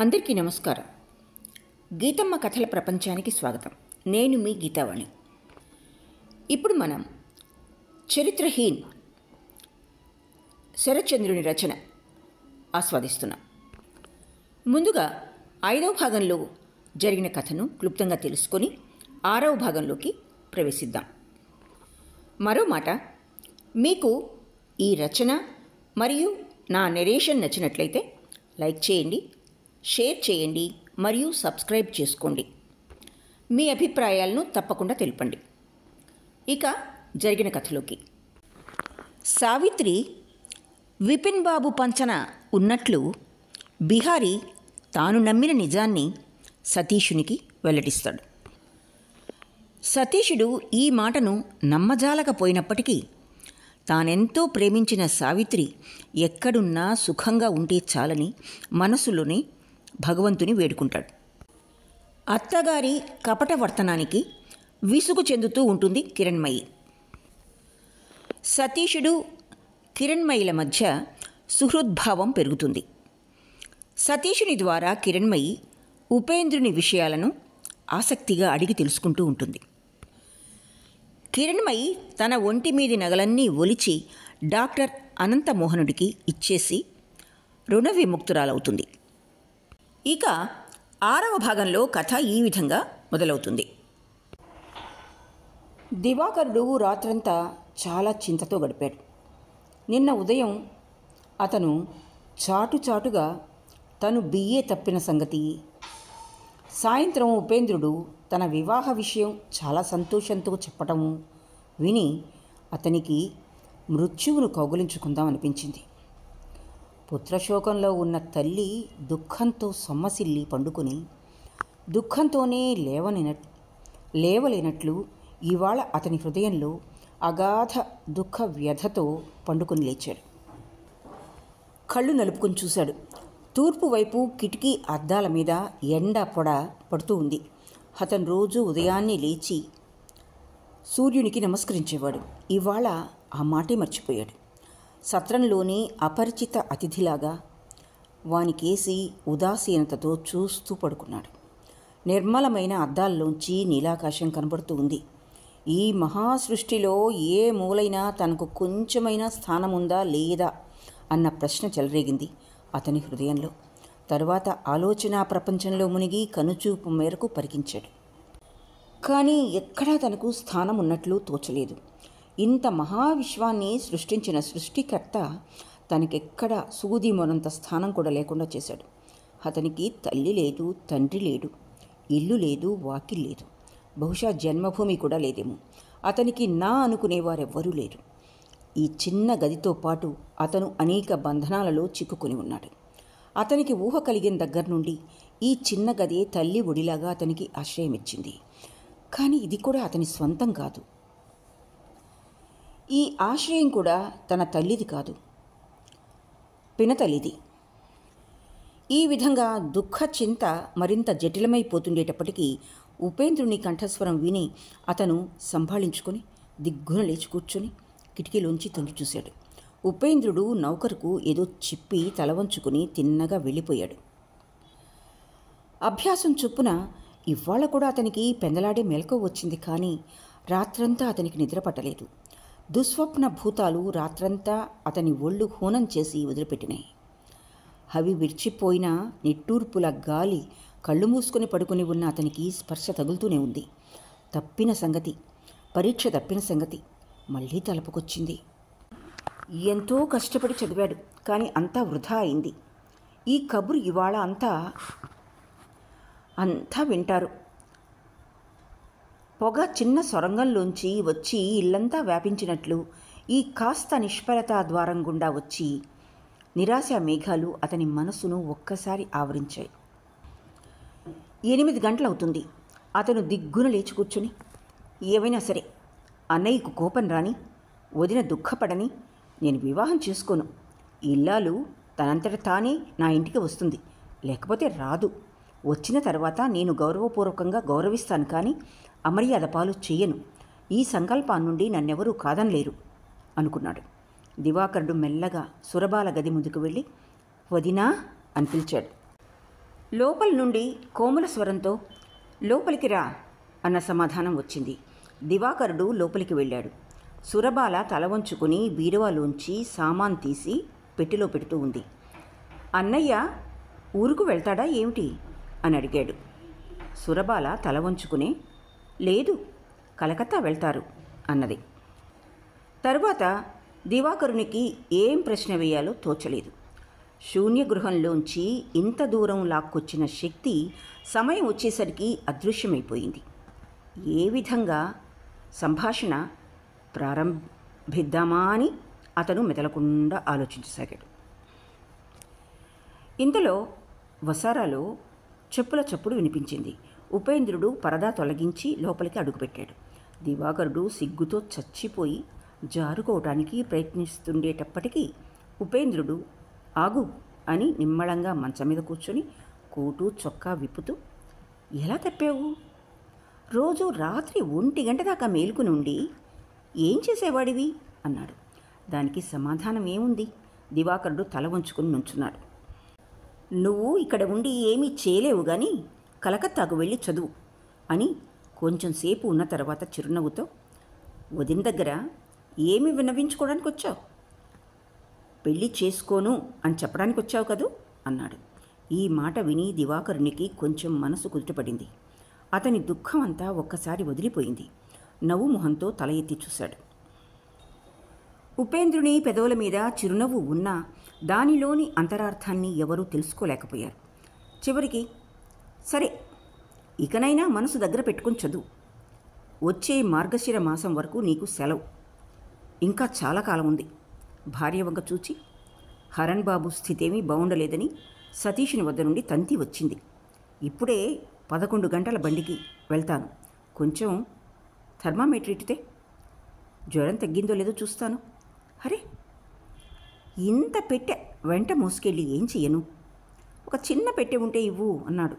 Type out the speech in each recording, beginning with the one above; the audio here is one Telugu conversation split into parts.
అందరికీ నమస్కారం. గీతమ్మ కథల ప్రపంచానికి స్వాగతం. నేను మీ గీతావాణి. ఇప్పుడు మనం చరిత్రహీన్ శరత్చంద్రుని రచన ఆస్వాదిస్తున్నాం. ముందుగా 5వ భాగంలో జరిగిన కథను క్లుప్తంగా తెలుసుకొని 6వ భాగంలోకి ప్రవేశిద్దాం. మరో మాట, మీకు ఈ రచన మరియు నా నెరేషన్ నచ్చినట్లయితే లైక్ చేయండి, షేర్ చేయండి మరియు సబ్స్క్రైబ్ చేసుకోండి. మీ అభిప్రాయాలను తప్పకుండా తెలుపండి. ఇక జరిగిన కథలోకి. సావిత్రి విపిన్ బాబు పంచన ఉన్నట్లు బిహారీ తాను నమ్మిన నిజాన్ని సతీషునికి వెల్లడిస్తాడు. సతీషుడు ఈ మాటను నమ్మజాలకపోయినప్పటికీ తానెంతో ప్రేమించిన సావిత్రి ఎక్కడున్నా సుఖంగా ఉంటే చాలని మనసులోనే భగవంతుని వేడుకుంటాడు. అత్తగారి కపట వర్తనానికి విసుగు చెందుతూ ఉంటుంది కిరణ్మయి. సతీషుడు కిరణ్మయిల మధ్య సుహృద్భావం పెరుగుతుంది. సతీషుని ద్వారా కిరణ్మయి ఉపేంద్రుని విషయాలను ఆసక్తిగా అడిగి తెలుసుకుంటూ ఉంటుంది. కిరణ్మయి తన ఒంటి మీది నగలన్నీ ఒలిచి డాక్టర్ అనంతమోహనుడికి ఇచ్చేసి రుణ విముక్తురాలవుతుంది. ఇక 6వ భాగంలో కథ ఈ విధంగా మొదలవుతుంది. దివాకరుడు రాత్రంతా చాలా చింతతో గడిపాడు. నిన్న ఉదయం అతను చాటుగా తను బిఏ తప్పిన సంగతి, సాయంత్రం ఉపేంద్రుడు తన వివాహ విషయం చాలా సంతోషంతో చెప్పటము విని అతనికి మృత్యువును కౌగిలించుకుందామనిపించింది. పుత్రశోకంలో ఉన్న తల్లి దుఃఖంతో సొమ్మసిల్లి పండుకొని దుఃఖంతోనే లేవలేనట్లు ఇవాళ అతని హృదయంలో అగాధ దుఃఖ వ్యధతో పండుకొని లేచాడు. కళ్ళు నలుపుకొని చూశాడు. తూర్పు వైపు కిటికీ అద్దాల మీద ఎండ పొడ పడుతూ ఉంది. అతను రోజు ఉదయాన్నే లేచి సూర్యునికి నమస్కరించేవాడు. ఇవాళ ఆ మాటే మర్చిపోయాడు. సత్రంలోని అపరిచిత అతిథిలాగా వానికేసి ఉదాసీనతతో చూస్తూ పడుకున్నాడు. నిర్మలమైన అద్దాల్లోంచి నీలాకాశం కనబడుతూ ఉంది. ఈ మహాసృష్టిలో ఏ మూలైనా తనకు కొంచెమైనా స్థానముందా లేదా అన్న ప్రశ్న చెలరేగింది అతని హృదయంలో. తరువాత ఆలోచన ప్రపంచంలో మునిగి కనుచూపు మేరకు పరికించాడు. కానీ ఎక్కడా తనకు స్థానం ఉన్నట్లు తోచలేదు. ఇంత మహావిశ్వాన్ని సృష్టించిన సృష్టికర్త తనకెక్కడ సూది మొనంత స్థానం కూడా లేకుండా చేశాడు. అతనికి తల్లి లేదు, తండ్రి లేడు, ఇల్లు లేదు, వాకిల్ లేదు, బహుశా జన్మభూమి కూడా లేదేమో. అతనికి నా అనుకునేవారెవ్వరూ లేరు. ఈ చిన్న గదితో పాటు అతను అనేక బంధనాలలో చిక్కుకొని ఉన్నాడు. అతనికి ఊహ కలిగిన దగ్గర నుండి ఈ చిన్న గదే తల్లి ఒడిలాగా అతనికి ఆశ్రయమిచ్చింది. కానీ ఇది కూడా అతని స్వంతం కాదు. ఈ ఆశ్రయం కూడా తన తల్లిది కాదు, పినతల్లిది. ఈ విధంగా దుఃఖ చింత మరింత జటిలమైపోతుండేటప్పటికీ ఉపేంద్రుని కంఠస్వరం విని అతను సంభాళించుకొని దిగ్గున లేచి కూర్చొని కిటికీలోంచి తొంగి చూశాడు. ఉపేంద్రుడు నౌకరుకు ఏదో చెప్పి తలవంచుకుని తిన్నగా వెళ్ళిపోయాడు. అభ్యాసం చొప్పున ఇవాళ కూడా అతనికి పెందలాడే మెలకువ వచ్చింది. కానీ రాత్రంతా అతనికి నిద్ర పట్టలేదు. దుస్వప్న భూతాలు రాత్రంతా అతని ఒళ్ళు హూనం చేసి వదిలిపెట్టినాయి. అవి విడిచిపోయిన నిట్టూర్పుల గాలి కళ్ళు మూసుకొని పడుకుని ఉన్న అతనికి స్పర్శ తగులుతూనే ఉంది. పరీక్ష తప్పిన సంగతి మళ్ళీ తలపుకొచ్చింది. ఎంతో కష్టపడి చదివాడు, కానీ అంతా వృధా అయింది. ఈ కబురు ఇవాళ అంతా వింటారు. పొగ చిన్న సొరంగంలోంచి వచ్చి ఇల్లంతా వ్యాపించినట్లు ఈ కాస్త నిష్ఫలతా ద్వారం గుండా వచ్చి నిరాశా మేఘాలు అతని మనసును ఒక్కసారి ఆవరించాయి. 8 గంటలవుతుంది. అతను దిగ్గున లేచి కూర్చుని, ఏమైనా సరే అన్నయ్యకు కోపం రాని, వదిన దుఃఖపడని నేను వివాహం చేసుకోను. ఇల్లాలు తనంతట తానే నా ఇంటికి వస్తుంది, లేకపోతే రాదు. వచ్చిన తర్వాత నేను గౌరవపూర్వకంగా గౌరవిస్తాను, కానీ అమర్యాద పాలు చెయ్యను. ఈ సంకల్పాన్ని నుండి నన్నెవరూ కాదనలేరు అనుకున్నాడు. దివాకరుడు మెల్లగా సురబాల గది ముందుకు వెళ్ళి వదినా అని పిలిచాడు. లోపల నుండి కోమల స్వరంతో లోపలికి రా అన్న సమాధానం వచ్చింది. దివాకరుడు లోపలికి వెళ్ళాడు. సురబాల తల వంచుకుని బీరువాలోంచి సామాన్ తీసి పెట్టెలో పెడుతూ ఉంది. అన్నయ్య ఊరుకు వెళ్తాడా ఏమిటి అని అడిగాడు. సురబాల తల వంచుకునే లేదు, కలకత్తా వెళ్తారు అన్నది. తరువాత దివాకరునికి ఏం ప్రశ్న వేయాలో తోచలేదు. శూన్య గృహంలోంచి ఇంత దూరం లాక్కొచ్చిన శక్తి సమయం వచ్చేసరికి అదృశ్యమైపోయింది. ఏ విధంగా సంభాషణ ప్రారంభిద్దామా అని అతను మెదలకుండా ఆలోచించసాగాడు. ఇంతలో వసారాలో చెప్పుల చప్పుడు వినిపించింది. ఉపేంద్రుడు పరదా తొలగించి లోపలికి అడుగుపెట్టాడు. దివాకరుడు సిగ్గుతో చచ్చిపోయి జారుకోవటానికి ప్రయత్నిస్తుండేటప్పటికీ ఉపేంద్రుడు ఆగు అని నిమ్మళంగా మంచం మీద కూర్చొని కోటు చొక్కా విప్పుతూ, ఎలా తప్పావు? రోజు రాత్రి 1 గంట దాకా మేలుకుని ఉండి ఏం చేసేవాడివి అన్నాడు. దానికి సమాధానం ఏముంది? దివాకరుడు తల వంచుకుని నుంచున్నాడు. నువ్వు ఇక్కడ ఉండి ఏమీ చేయలేవు కానీ కలకత్తాకు వెళ్ళి చదువు అని కొంచెం సేపు ఉన్న తర్వాత చిరునవ్వుతో, వదిన దగ్గర ఏమి విన్నవించుకోవడానికి వచ్చావు? పెళ్ళి చేసుకోను అని చెప్పడానికి వచ్చావు కదూ అన్నాడు. ఈ మాట విని దివాకరునికి కొంచెం మనసు కుదుటపడింది. అతని దుఃఖం అంతా ఒక్కసారి వదిలిపోయింది. నవ్వు మొహంతో తల ఎత్తి చూశాడు. ఉపేంద్రుని పెదవుల మీద చిరునవ్వు ఉన్నా దానిలోని అంతరార్థాన్ని ఎవరూ తెలుసుకోలేకపోయారు. చివరికి, సరే ఇకనైనా మనసు దగ్గర పెట్టుకుని చదువు. వచ్చే మార్గశిర మాసం వరకు నీకు సెలవు. ఇంకా చాలా కాలం ఉంది. భార్య వంక చూచి, హరణ్ బాబు స్థితేమీ బాగుండలేదని సతీషుని వద్ద నుండి తంతి వచ్చింది. ఇప్పుడే 11 గంటల బండికి వెళ్తాను. కొంచెం థర్మామీటర్ ఇటితే జ్వరం తగ్గిందో లేదో చూస్తాను. అరే, ఇంత పెట్టె వెంట మోసుకెళ్ళి ఏం చెయ్యను? ఒక చిన్న పెట్టె ఉంటే ఇవ్వు అన్నాడు.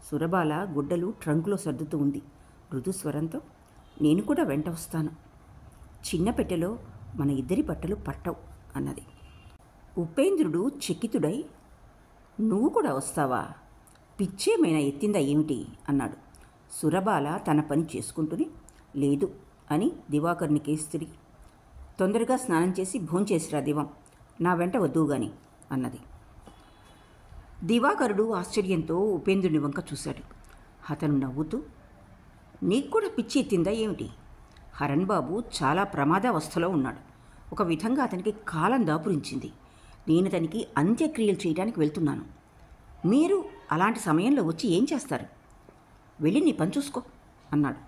సురబాల గుడ్డలు ట్రంకులో సర్దుతూ ఉంది. మృదుస్వరంతో, నేను కూడా వెంట వస్తాను. చిన్న పెట్టెలో మన ఇద్దరి బట్టలు పట్టవు అన్నది. ఉపేంద్రుడు చకితుడై, నువ్వు కూడా వస్తావా? పిచ్చేమైనా ఎత్తిందా ఏమిటి అన్నాడు. సురబాల తన పని చేసుకుంటూనే, లేదు అని దివాకరుని కేసు తిరిగి, తొందరగా స్నానం చేసి భోంచేసిరా దివం, నా వెంట వద్దువు గాని అన్నది. దివాకరుడు ఆశ్చర్యంతో ఉపేంద్రుని వంక చూశాడు. అతను నవ్వుతూ, నీకు కూడా పిచ్చి ఎత్తిందా ఏమిటి? హరణ్ బాబు చాలా ప్రమాదావస్థలో ఉన్నాడు. ఒక విధంగా అతనికి కాలం దాపురించింది. నేను అతనికి అంత్యక్రియలు చేయడానికి వెళ్తున్నాను. మీరు అలాంటి సమయంలో వచ్చి ఏం చేస్తారు? వెళ్ళి నీ పని చూసుకో అన్నాడు.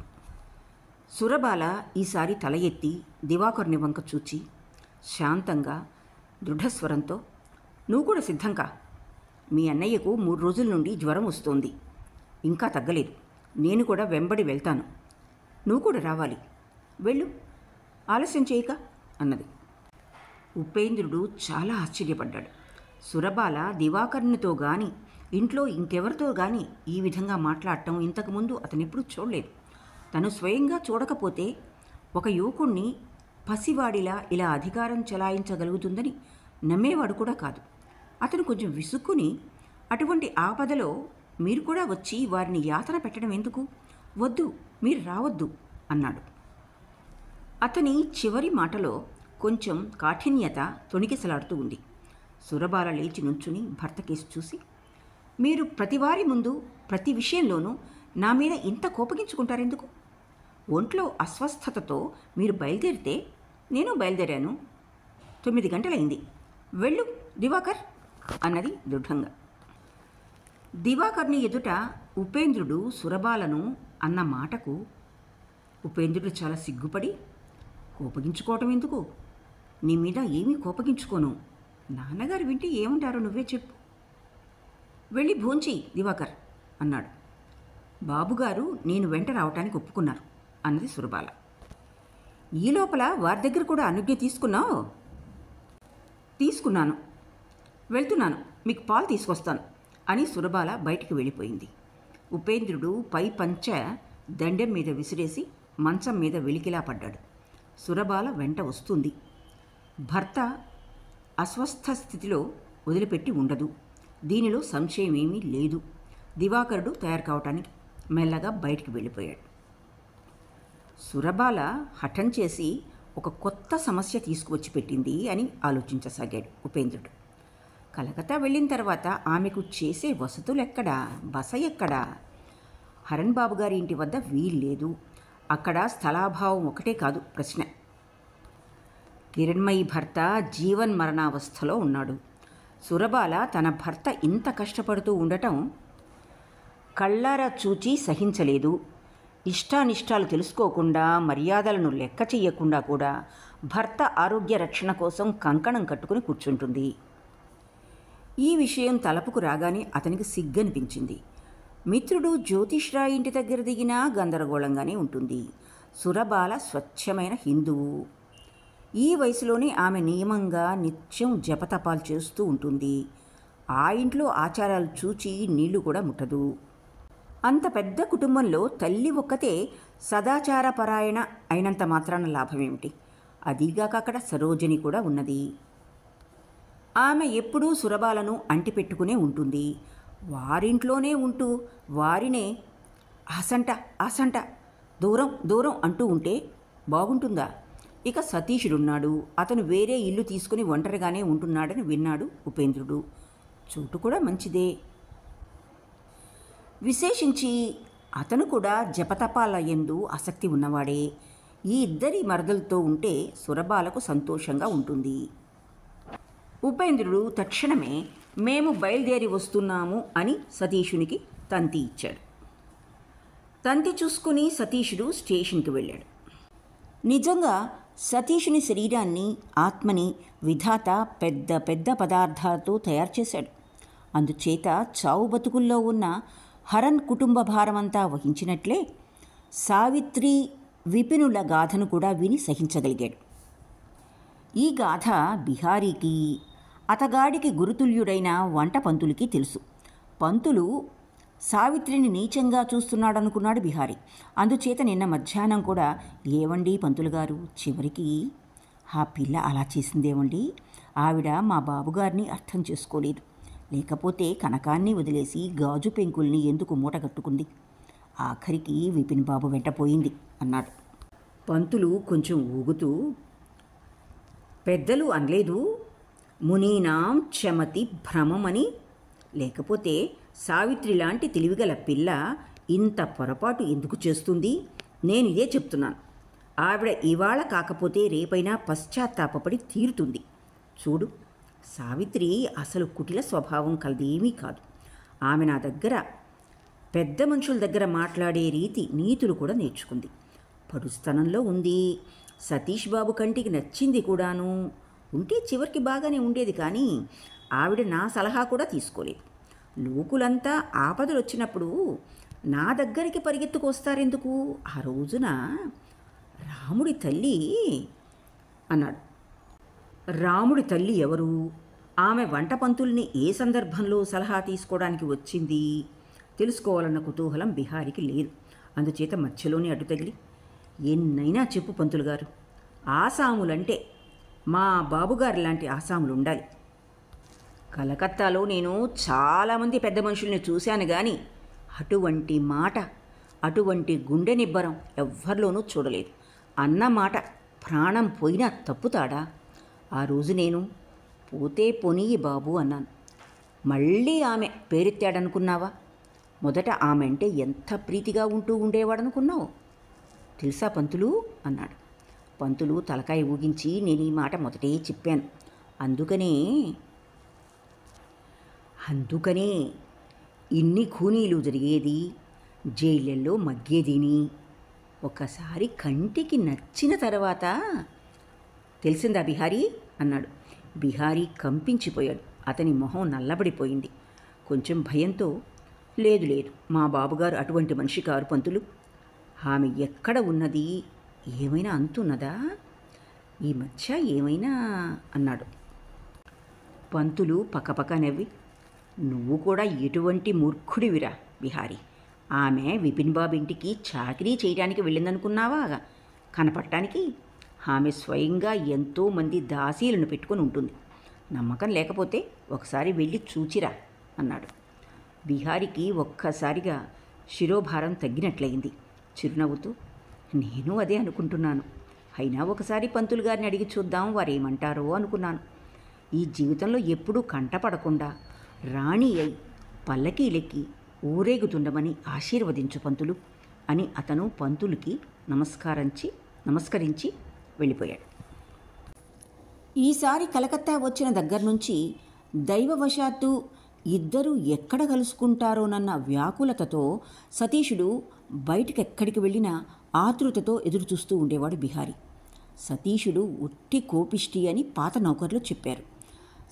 సురబాల ఈసారి తల ఎత్తి దివాకరుని వంక చూచి శాంతంగా దృఢస్వరంతో, నువ్వు కూడా సిద్ధంకా? మీ అన్నయ్యకు 3 రోజుల నుండి జ్వరం వస్తోంది. ఇంకా తగ్గలేదు. నేను కూడా వెంబడి వెళ్తాను. నువ్వు కూడా రావాలి. వెళ్ళు, ఆలస్యం చేయక అన్నది. ఉపేంద్రుడు చాలా ఆశ్చర్యపడ్డాడు. సురబాల దివాకరునితో గాని ఇంట్లో ఇంకెవరితో గాని ఈ విధంగా మాట్లాడటం ఇంతకుముందు అతనెప్పుడూ చూడలేదు. తను స్వయంగా చూడకపోతే ఒక యువకుణ్ణి పసివాడిలా ఇలా అధికారం చెలాయించగలుగుతుందని నమ్మేవాడు కూడా కాదు. అతను కొంచెం విసుక్కుని, అటువంటి ఆపదలో మీరు కూడా వచ్చి వారిని యాతన పెట్టడం ఎందుకు? వద్దు, మీరు రావద్దు అన్నాడు. అతని చివరి మాటలో కొంచెం కాఠిన్యత తొణికిసలాడుతూ ఉంది. సురబాల లేచి నుంచుని భర్త కేసు చూసి, మీరు ప్రతివారి ముందు ప్రతి విషయంలోనూ నా మీద ఇంత కోపగించుకుంటారెందుకు? ఒంట్లో అస్వస్థతతో మీరు బయలుదేరితే నేను బయలుదేరాను. 9 గంటలైంది. వెళ్ళు దివాకర్ అన్నది దృఢంగా. దివాకర్ని ఎదుట ఉపేంద్రుడు సురబాలను అన్న మాటకు ఉపేంద్రుడు చాలా సిగ్గుపడి, కోపగించుకోవటం ఎందుకు? నీ మీద ఏమీ కోపగించుకోను. నాన్నగారు వింటే ఏమంటారో నువ్వే చెప్పు. వెళ్ళి భోంచెయ్యి దివాకర్ అన్నాడు. బాబుగారు నేను వెంట రావటానికి ఒప్పుకున్నారు అన్నది సురబాల. ఈ లోపల వారి దగ్గర కూడా అనుజ్ఞ తీసుకున్నావు? తీసుకున్నాను. వెళ్తున్నాను, మీకు పాలు తీసుకొస్తాను అని సురబాల బయటికి వెళ్ళిపోయింది. ఉపేంద్రుడు పై పంచ దండెం మీద విసిరేసి మంచం మీద వెలికిలా పడ్డాడు. సురబాల వెంట వస్తుంది. భర్త అస్వస్థ స్థితిలో వదిలిపెట్టి ఉండదు. దీనిలో సంశయమేమీ లేదు. దివాకరుడు తయారు కావటానికి మెల్లగా బయటికి వెళ్ళిపోయాడు. సురబాల హఠం చేసి ఒక కొత్త సమస్య తీసుకువచ్చి పెట్టింది అని ఆలోచించసాగాడు ఉపేంద్రుడు. కలకత్తా వెళ్ళిన తర్వాత ఆమెకు చేసే వసతులెక్కడా, బస ఎక్కడా? హరణ్ బాబు గారి ఇంటి వద్ద వీల్లేదు. అక్కడ స్థలాభావం ఒకటే కాదు ప్రశ్న. కిరణ్మయి భర్త జీవన్మరణావస్థలో ఉన్నాడు. సురబాల తన భర్త ఇంత కష్టపడుతూ ఉండటం కళ్ళారా చూచి సహించలేదు. ఇష్టానిష్టాలు తెలుసుకోకుండా, మర్యాదలను లెక్క చెయ్యకుండా కూడా భర్త ఆరోగ్య రక్షణ కోసం కంకణం కట్టుకుని కూర్చుంటుంది. ఈ విషయం తలపుకు రాగానే అతనికి సిగ్గనిపించింది. మిత్రుడు జ్యోతిష్రాయ్ ఇంటి దగ్గర దిగినా గందరగోళంగానే ఉంటుంది. సురబాల స్వచ్ఛమైన హిందువు. ఈ వయసులోనే ఆమె నియమంగా నిత్యం జపతపాలు చేస్తూ ఉంటుంది. ఆ ఇంట్లో ఆచారాలు చూచి నీళ్లు కూడా ముట్టదు. అంత పెద్ద కుటుంబంలో తల్లి ఒక్కతే సదాచారపరాయణ అయినంత మాత్రాన లాభమేమిటి? అదీగాక అక్కడ సరోజిని కూడా ఉన్నది. ఆమె ఎప్పుడూ సురబాలను అంటిపెట్టుకునే ఉంటుంది. వారింట్లోనే ఉంటూ వారినే ఆసంట ఆసంట, దూరం దూరం అంటూ ఉంటే బాగుంటుందా? ఇక సతీషుడున్నాడు. అతను వేరే ఇల్లు తీసుకుని ఒంటరిగానే ఉంటున్నాడని విన్నాడు ఉపేంద్రుడు. చోటు కూడా మంచిదే. విశేషించి అతను కూడా జపతపాలయందు ఆసక్తి ఉన్నవాడే. ఈ ఇద్దరి మరదలతో ఉంటే సురబాలకు సంతోషంగా ఉంటుంది. ఉపేంద్రుడు తక్షణమే మేము బయలుదేరి వస్తున్నాము అని సతీషునికి తంతి ఇచ్చాడు. తంతి చూసుకుని సతీషుడు స్టేషన్కి వెళ్ళాడు. నిజంగా సతీషుని శరీరాన్ని, ఆత్మని విధాత పెద్ద పెద్ద పదార్థాలతో తయారు చేశాడు. అందుచేత చావు బతుకుల్లో ఉన్న హరన్ కుటుంబ భారమంతా వహించినట్లే సావిత్రి విపినుల గాథను కూడా విని సహించగలిగాడు. ఈ గాథ బిహారీకి, అతగాడికి గురుతుల్యుడైన వంట పంతులకి తెలుసు. పంతులు సావిత్రిని నీచంగా చూస్తున్నాడనుకున్నాడు బిహారీ. అందుచేత నిన్న మధ్యాహ్నం కూడా, ఏవండి పంతులు గారు, చివరికి ఆ పిల్ల అలా చేసిందేవండి, ఆవిడ మా బాబుగారిని అర్థం చేసుకోలేదు, లేకపోతే కనకాన్ని వదిలేసి గాజు పెంకుల్ని ఎందుకు మూటగట్టుకుంది, ఆఖరికి విపిన్ బాబు వెంటపోయింది అన్నాడు. పంతులు కొంచెం ఊగుతూ, పెద్దలు అనలేదు మునీనాం చమతి భ్రమమని, లేకపోతే సావిత్రి లాంటి తెలివిగల పిల్ల ఇంత పొరపాటు ఎందుకు చేస్తుంది? నేను ఇదే చెప్తున్నాను. ఆవిడ ఇవాళ కాకపోతే రేపైనా పశ్చాత్తాపపడి తీరుతుంది. చూడు, సావిత్రి అసలు కుటిల స్వభావం కలదేమీ కాదు. ఆమె నా దగ్గర పెద్ద మనుషుల దగ్గర మాట్లాడే రీతి, నీతులు కూడా నేర్చుకుంది. పడుస్తనంలో ఉంది. సతీష్ బాబు కంటికి నచ్చింది కూడాను. ఉంటే చివరికి బాగానే ఉండేది, కానీ ఆవిడ నా సలహా కూడా తీసుకోలేదు. లోకులంతా ఆపదలు వచ్చినప్పుడు నా దగ్గరికి పరిగెత్తుకొస్తారెందుకు? ఆ రోజున రాముడి తల్లి అన్నాడు. రాముడి తల్లి ఎవరు? ఆమె వంట పంతుల్ని ఏ సందర్భంలో సలహా తీసుకోవడానికి వచ్చింది తెలుసుకోవాలన్న కుతూహలం బిహారీకి లేదు. అందుచేత మధ్యలోనే అడ్డు తగిలి, ఎన్నైనా చెప్పు పంతులు గారు, ఆసాములంటే మా బాబుగారు లాంటి ఆసాములు ఉండాలి. కలకత్తాలో నేను చాలామంది పెద్ద మనుషుల్ని చూశాను, కానీ అటువంటి మాట, అటువంటి గుండె నిబ్బరం ఎవ్వరిలోనూ చూడలేదు. అన్న మాట ప్రాణం పోయినా తప్పుతాడా? ఆ రోజు నేను పోతే పోనీయి బాబు అన్నాను. మళ్ళీ ఆమె పేరెత్తాడనుకున్నావా? మొదట ఆమె అంటే ఎంత ప్రీతిగా ఉంటూ ఉండేవాడనుకున్నావు తెలుసా పంతులు అన్నాడు. పంతులు తలకాయ ఊగించి, నేను ఈ మాట మొదటే చెప్పాను, అందుకనే ఇన్ని ఖూనీలు జరిగేది, జైళ్ళల్లో మగ్గేదిని. ఒకసారి కంటికి నచ్చిన తర్వాత తెలిసిందా బిహారీ అన్నాడు. బిహారీ కంపించిపోయాడు. అతని మొహం నల్లబడిపోయింది. కొంచెం భయంతో, లేదు లేదు, మా బాబుగారు అటువంటి మనిషి కారు పంతులు. ఆమె ఎక్కడ ఉన్నది? ఏమైనా అంతున్నదా? ఈ మధ్య ఏమైనా అన్నాడు. పంతులు పక్కపక్క నవ్వి, నువ్వు కూడా ఎటువంటి మూర్ఖుడివిరా బిహారీ. ఆమె విపిన్ బాబు ఇంటికి చాకరీ చేయడానికి వెళ్ళిందనుకున్నావా? కనపడటానికి ఆమె స్వయంగా ఎంతోమంది దాసీలను పెట్టుకొని ఉంటుంది. నమ్మకం లేకపోతే ఒకసారి వెళ్ళి చూచిరా అన్నాడు. బిహారికి ఒక్కసారిగా శిరోభారం తగ్గినట్లయింది. చిరునవ్వుతూ, నేను అదే అనుకుంటున్నాను. అయినా ఒకసారి పంతులు గారిని అడిగి చూద్దాం, వారేమంటారో అనుకున్నాను. ఈ జీవితంలో ఎప్పుడూ కంటపడకుండా రాణి అయి పల్లకీలెక్కి ఊరేగుతుండమని ఆశీర్వదించు పంతులు అని అతను పంతులకి నమస్కరించి వెళ్ళిపోయాడు. ఈసారి కలకత్తా వచ్చిన దగ్గర నుంచి దైవవశాత్తు ఇద్దరూ ఎక్కడ కలుసుకుంటారోనన్న వ్యాకులతతో సతీషుడు బయటికెక్కడికి వెళ్ళినా ఆతృతతో ఎదురుచూస్తూ ఉండేవాడు బిహారీ. సతీషుడు ఉట్టి కోపిష్టి అని పాత నౌకర్లు చెప్పారు.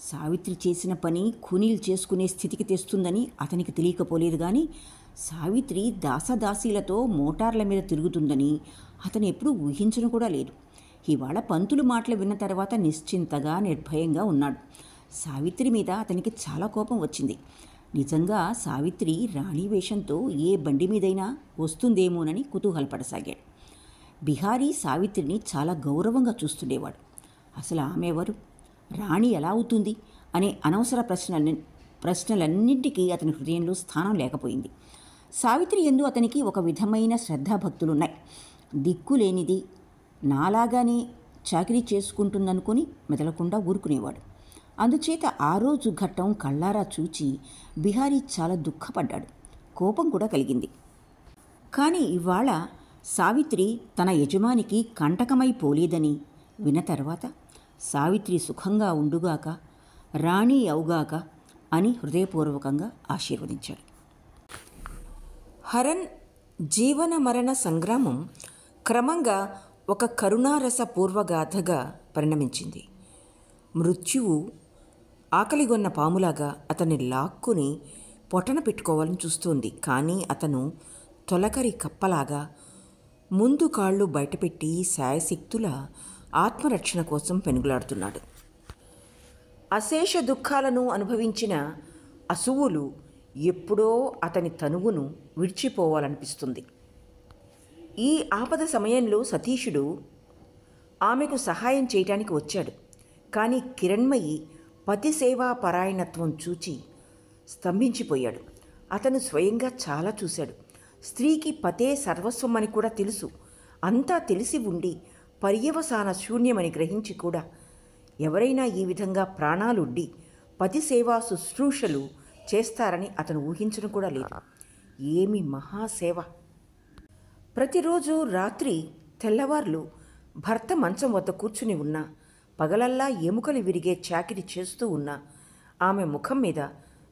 సావిత్రి చేసిన పని ఖూనీలు చేసుకునే స్థితికి తెస్తుందని అతనికి తెలియకపోలేదు. కానీ సావిత్రి దాసదాసీలతో మోటార్ల మీద తిరుగుతుందని అతను ఎప్పుడూ ఊహించను కూడా లేదు. ఇవాళ పంతులు మాటలు విన్న తర్వాత నిశ్చింతగా నిర్భయంగా ఉన్నాడు. సావిత్రి మీద అతనికి చాలా కోపం వచ్చింది. నిజంగా సావిత్రి రాణి వేషంతో ఏ బండి మీదైనా వస్తుందేమోనని కుతూహలపడసాగాడు. బిహారీ సావిత్రిని చాలా గౌరవంగా చూస్తుండేవాడు. అసలు ఆమె ఎవరు, రాణి ఎలా అవుతుంది అనే అనవసర ప్రశ్నలన్నింటికీ అతని హృదయంలో స్థానం లేకపోయింది. సావిత్రి యందు అతనికి ఒక విధమైన శ్రద్ధాభక్తులున్నాయి. దిక్కులేనిది నాలాగానే చాకిరీ చేసుకుంటుందనుకొని మెదలకుండా ఊరుకునేవాడు. అందుచేత ఆ రోజు ఘట్టం కళ్ళారా చూచి బిహారీ చాలా దుఃఖపడ్డాడు. కోపం కూడా కలిగింది. కానీ ఇవాళ సావిత్రి తన యజమానికి కంటకమైపోలేదని విన్న తర్వాత సావిత్రి సుఖంగా ఉండుగాక, రాణి అవుగాక అని హృదయపూర్వకంగా ఆశీర్వదించాడు. హరన్ జీవన మరణ సంగ్రామం క్రమంగా ఒక కరుణారస పూర్వగాథగా పరిణమించింది. మృత్యువు ఆకలిగొన్న పాములాగా అతన్ని లాక్కుని పొటన పెట్టుకోవాలని చూస్తోంది. కానీ అతను తొలకరి కప్పలాగా ముందు కాళ్ళు బయటపెట్టి శాయశక్తుల ఆత్మరక్షణ కోసం పెనుగులాడుతున్నాడు. అశేష దుఃఖాలను అనుభవించిన అసువులు ఎప్పుడో అతని తనువును విడిచిపోవాలనిపిస్తుంది. ఈ ఆపద సమయంలో సతీషుడు ఆమెకు సహాయం చేయటానికి వచ్చాడు. కానీ కిరణ్మయి పతి సేవా పరాయణత్వం చూచి స్తంభించిపోయాడు. అతను స్వయంగా చాలా చూశాడు. స్త్రీకి పతే సర్వస్వమని కూడా తెలుసు. అంతా తెలిసి ఉండి పర్యవసాన శూన్యమని గ్రహించి కూడా ఎవరైనా ఈ విధంగా ప్రాణాలుడ్డి పతి సేవా శుశ్రూషలు చేస్తారని అతను ఊహించడం కూడా లేదు. ఏమి మహాసేవ! ప్రతిరోజు రాత్రి తెల్లవార్లు భర్త మంచం వద్ద కూర్చుని ఉన్నా, పగలల్లా ఎముకలు విరిగే చాకిరి చేస్తూ ఉన్నా ఆమె ముఖం మీద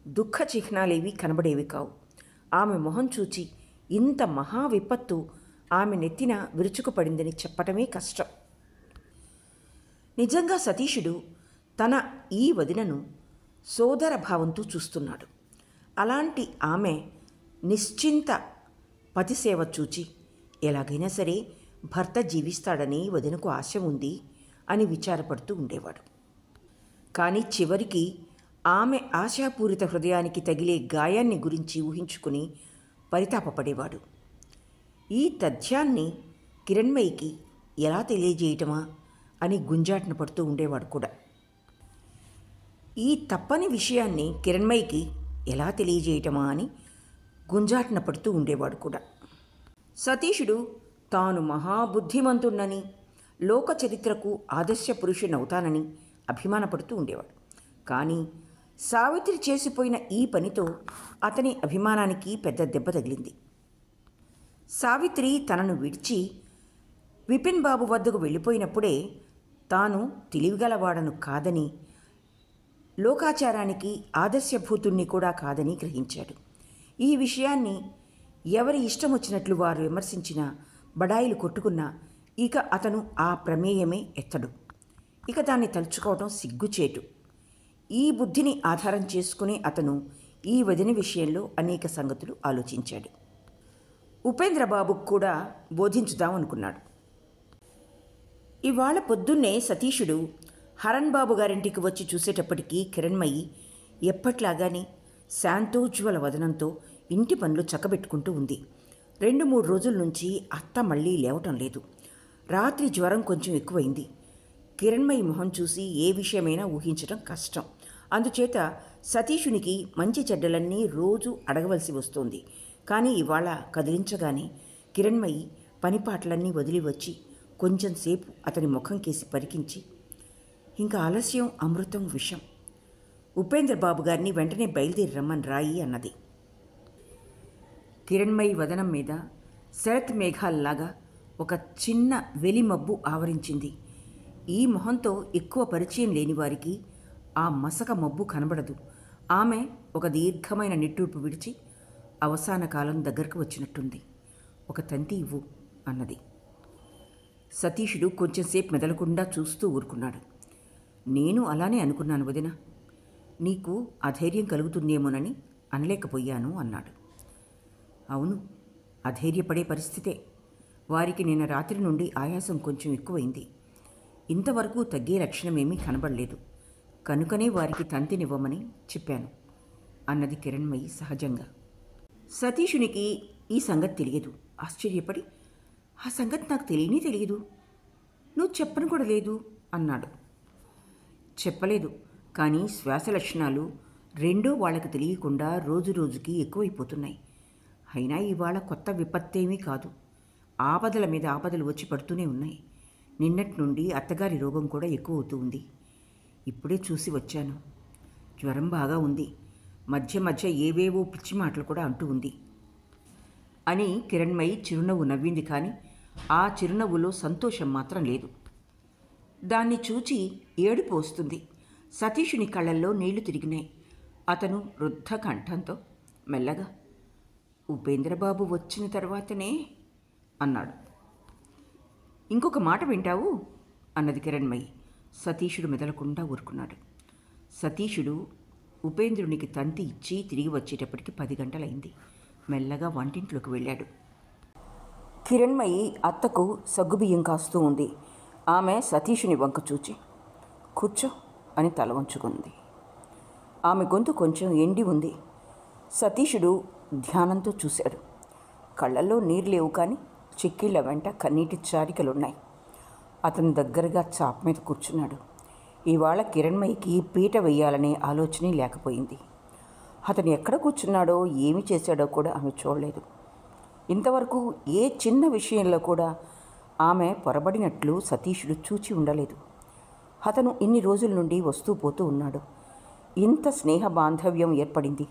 దుఃఖ చిహ్నాలేవి కనబడేవి కావు. ఆమె మొహం చూచి ఇంత మహా విపత్తు ఆమె నెత్తిన విరుచుకుపడిందని చెప్పటమే కష్టం. నిజంగా సతీషుడు తన ఈ వదినను సోదర భావంతో చూస్తున్నాడు. అలాంటి ఆమె నిశ్చింత పతిసేవ చూచి ఎలాగైనా సరే భర్త జీవిస్తాడని వదినకు ఆశ ఉంది అని విచారపడుతూ ఉండేవాడు. కానీ చివరికి ఆమె ఆశాపూరిత హృదయానికి తగిలే గాయాన్ని గురించి ఊహించుకుని పరితాపపడేవాడు. ఈ తథ్యాన్ని కిరణ్మయికి ఎలా తెలియజేయటమా అని గుంజాటన పడుతూ ఉండేవాడు కూడా. ఈ తప్పని విషయాన్ని కిరణ్మయికి ఎలా తెలియజేయటమా అని గుంజాటన పడుతూ ఉండేవాడు కూడా. సతీషుడు తాను మహాబుద్ధిమంతుణ్ణని, లోక చరిత్రకు ఆదర్శ పురుషునవుతానని అభిమానపడుతూ ఉండేవాడు. కానీ సావిత్రి చేసిపోయిన ఈ పనితో అతని అభిమానానికి పెద్ద దెబ్బ తగిలింది. సావిత్రి తనను విడిచి విపిన్ బాబు వద్దకు వెళ్ళిపోయినప్పుడే తాను తెలివిగలవాడను కాదని, లోకాచారానికి ఆదర్శభూతుణ్ణి కూడా కాదని గ్రహించాడు. ఈ విషయాన్ని ఎవరి ఇష్టం వచ్చినట్లు వారు విమర్శించినా, బడాయిలు కొట్టుకున్నా ఇక అతను ఆ ప్రమేయమే ఎత్తడు. ఇక దాన్ని తలుచుకోవటం సిగ్గుచేటు. ఈ బుద్ధిని ఆధారం చేసుకుని అతను ఈ వదిన విషయంలో అనేక సంగతులు ఆలోచించాడు. ఉపేంద్రబాబుకు కూడా బోధించుదామనుకున్నాడు. ఇవాళ పొద్దున్నే సతీషుడు హరణ్ బాబు గారింటికి వచ్చి చూసేటప్పటికీ కిరణ్మయి ఎప్పట్లాగానే శాంతోజ్వల వదనంతో ఇంటి పనులు చక్కబెట్టుకుంటూ ఉంది. 2-3 రోజుల నుంచి అత్త మళ్ళీ లేవటం లేదు. రాత్రి జ్వరం కొంచెం ఎక్కువైంది. కిరణ్మయి మొహం చూసి ఏ విషయమైనా ఊహించడం కష్టం. అందుచేత సతీషునికి మంచి చెడ్డలన్నీ రోజు అడగవలసి వస్తోంది. కానీ ఇవాళ కదిలించగానే కిరణ్మయి పనిపాట్లన్నీ వదిలి వచ్చి కొంచెంసేపు అతని ముఖం కేసి పరికించి, ఇంకా ఆలస్యం అమృతం విషం, ఉపేంద్ర బాబు గారిని వెంటనే బయలుదేరి రమ్మని రాయి అన్నది. కిరణ్మయి వదనం మీద శరత్ మేఘాల్లాగా ఒక చిన్న వెలిమబ్బు ఆవరించింది. ఈ మొహంతో ఎక్కువ పరిచయం లేని వారికి ఆ మసక మబ్బు కనబడదు. ఆమె ఒక దీర్ఘమైన నిట్టూర్పు విడిచి, అవసాన కాలం దగ్గరకు వచ్చినట్టుంది, ఒక తంతి ఇవ్వు అన్నది. సతీషుడు కొంచెంసేపు మెదలకుండా చూస్తూ ఊరుకున్నాడు. నేను అలానే అనుకున్నాను వదిన, నీకు అధైర్యం కలుగుతుందేమోనని అనలేకపోయాను అన్నాడు. అవును, అధైర్యపడే పరిస్థితే. వారికి నిన్న రాత్రి నుండి ఆయాసం కొంచెం ఎక్కువైంది. ఇంతవరకు తగ్గే లక్షణమేమీ కనబడలేదు. కనుకనే వారికి తంతినివ్వమని చెప్పాను అన్నది కిరణ్మయి సహజంగా. సతీషునికి ఈ సంగతి తెలియదు. ఆశ్చర్యపడి, ఆ సంగతి నాకు తెలియదు, నువ్వు చెప్పను కూడా లేదు అన్నాడు. చెప్పలేదు, కానీ శ్వాస లక్షణాలు రెండో వాళ్ళకి తెలియకుండా రోజు రోజుకి ఎక్కువైపోతున్నాయి. అయినా ఇవాళ కొత్త విపత్తేమీ కాదు. ఆపదల మీద ఆపదలు వచ్చి పడుతూనే ఉన్నాయి. నిన్నటి నుండి అత్తగారి రోగం కూడా ఎక్కువ అవుతూ ఉంది. ఇప్పుడే చూసి వచ్చాను. జ్వరం బాగా ఉంది. మధ్య మధ్య ఏవేవో పిచ్చి మాటలు కూడా అంటూ ఉంది అని కిరణ్మయి చిరునవ్వు నవ్వింది. కానీ ఆ చిరునవ్వులో సంతోషం మాత్రం లేదు. దాన్ని చూచి ఏడుపు వస్తుంది. సతీషుని కళ్ళల్లో నీళ్లు తిరిగినాయి. అతను వృద్ధ కంఠంతో మెల్లగా, ఉపేంద్రబాబు వచ్చిన తర్వాతనే అన్నాడు. ఇంకొక మాట వింటావు అన్నది కిరణ్మయి. సతీషుడు మెదలకుండా ఊరుకున్నాడు. సతీషుడు ఉపేంద్రునికి తంతి ఇచ్చి తిరిగి వచ్చేటప్పటికి 10 గంటలైంది. మెల్లగా వంటింట్లోకి వెళ్ళాడు. కిరణ్మయి అత్తకు సగ్గుబియ్యం కాస్తూ ఉంది. ఆమె సతీషుని వంక చూచి, కూర్చో అని తల వంచుకుంది. ఆమె గొంతు కొంచెం ఎండి ఉంది. సతీషుడు ధ్యానంతో చూశాడు. కళ్ళల్లో నీరు లేవు, కానీ చిక్కిళ్ళ వెంట కన్నీటి చారికలున్నాయి. అతని దగ్గరగా చాప మీద కూర్చున్నాడు. ఇవాళ కిరణ్మయికి పీట వెయ్యాలనే ఆలోచనే లేకపోయింది. అతను ఎక్కడ కూర్చున్నాడో ఏమి చేశాడో కూడా ఆమె చూడలేదు. ఇంతవరకు ఏ చిన్న విషయంలో కూడా ఆమె పొరబడినట్లు సతీషుడు చూచి ఉండలేదు. అతను ఇన్ని రోజుల నుండి వస్తూ పోతూ ఉన్నాడు. ఇంత స్నేహ బాంధవ్యం ఏర్పడింది.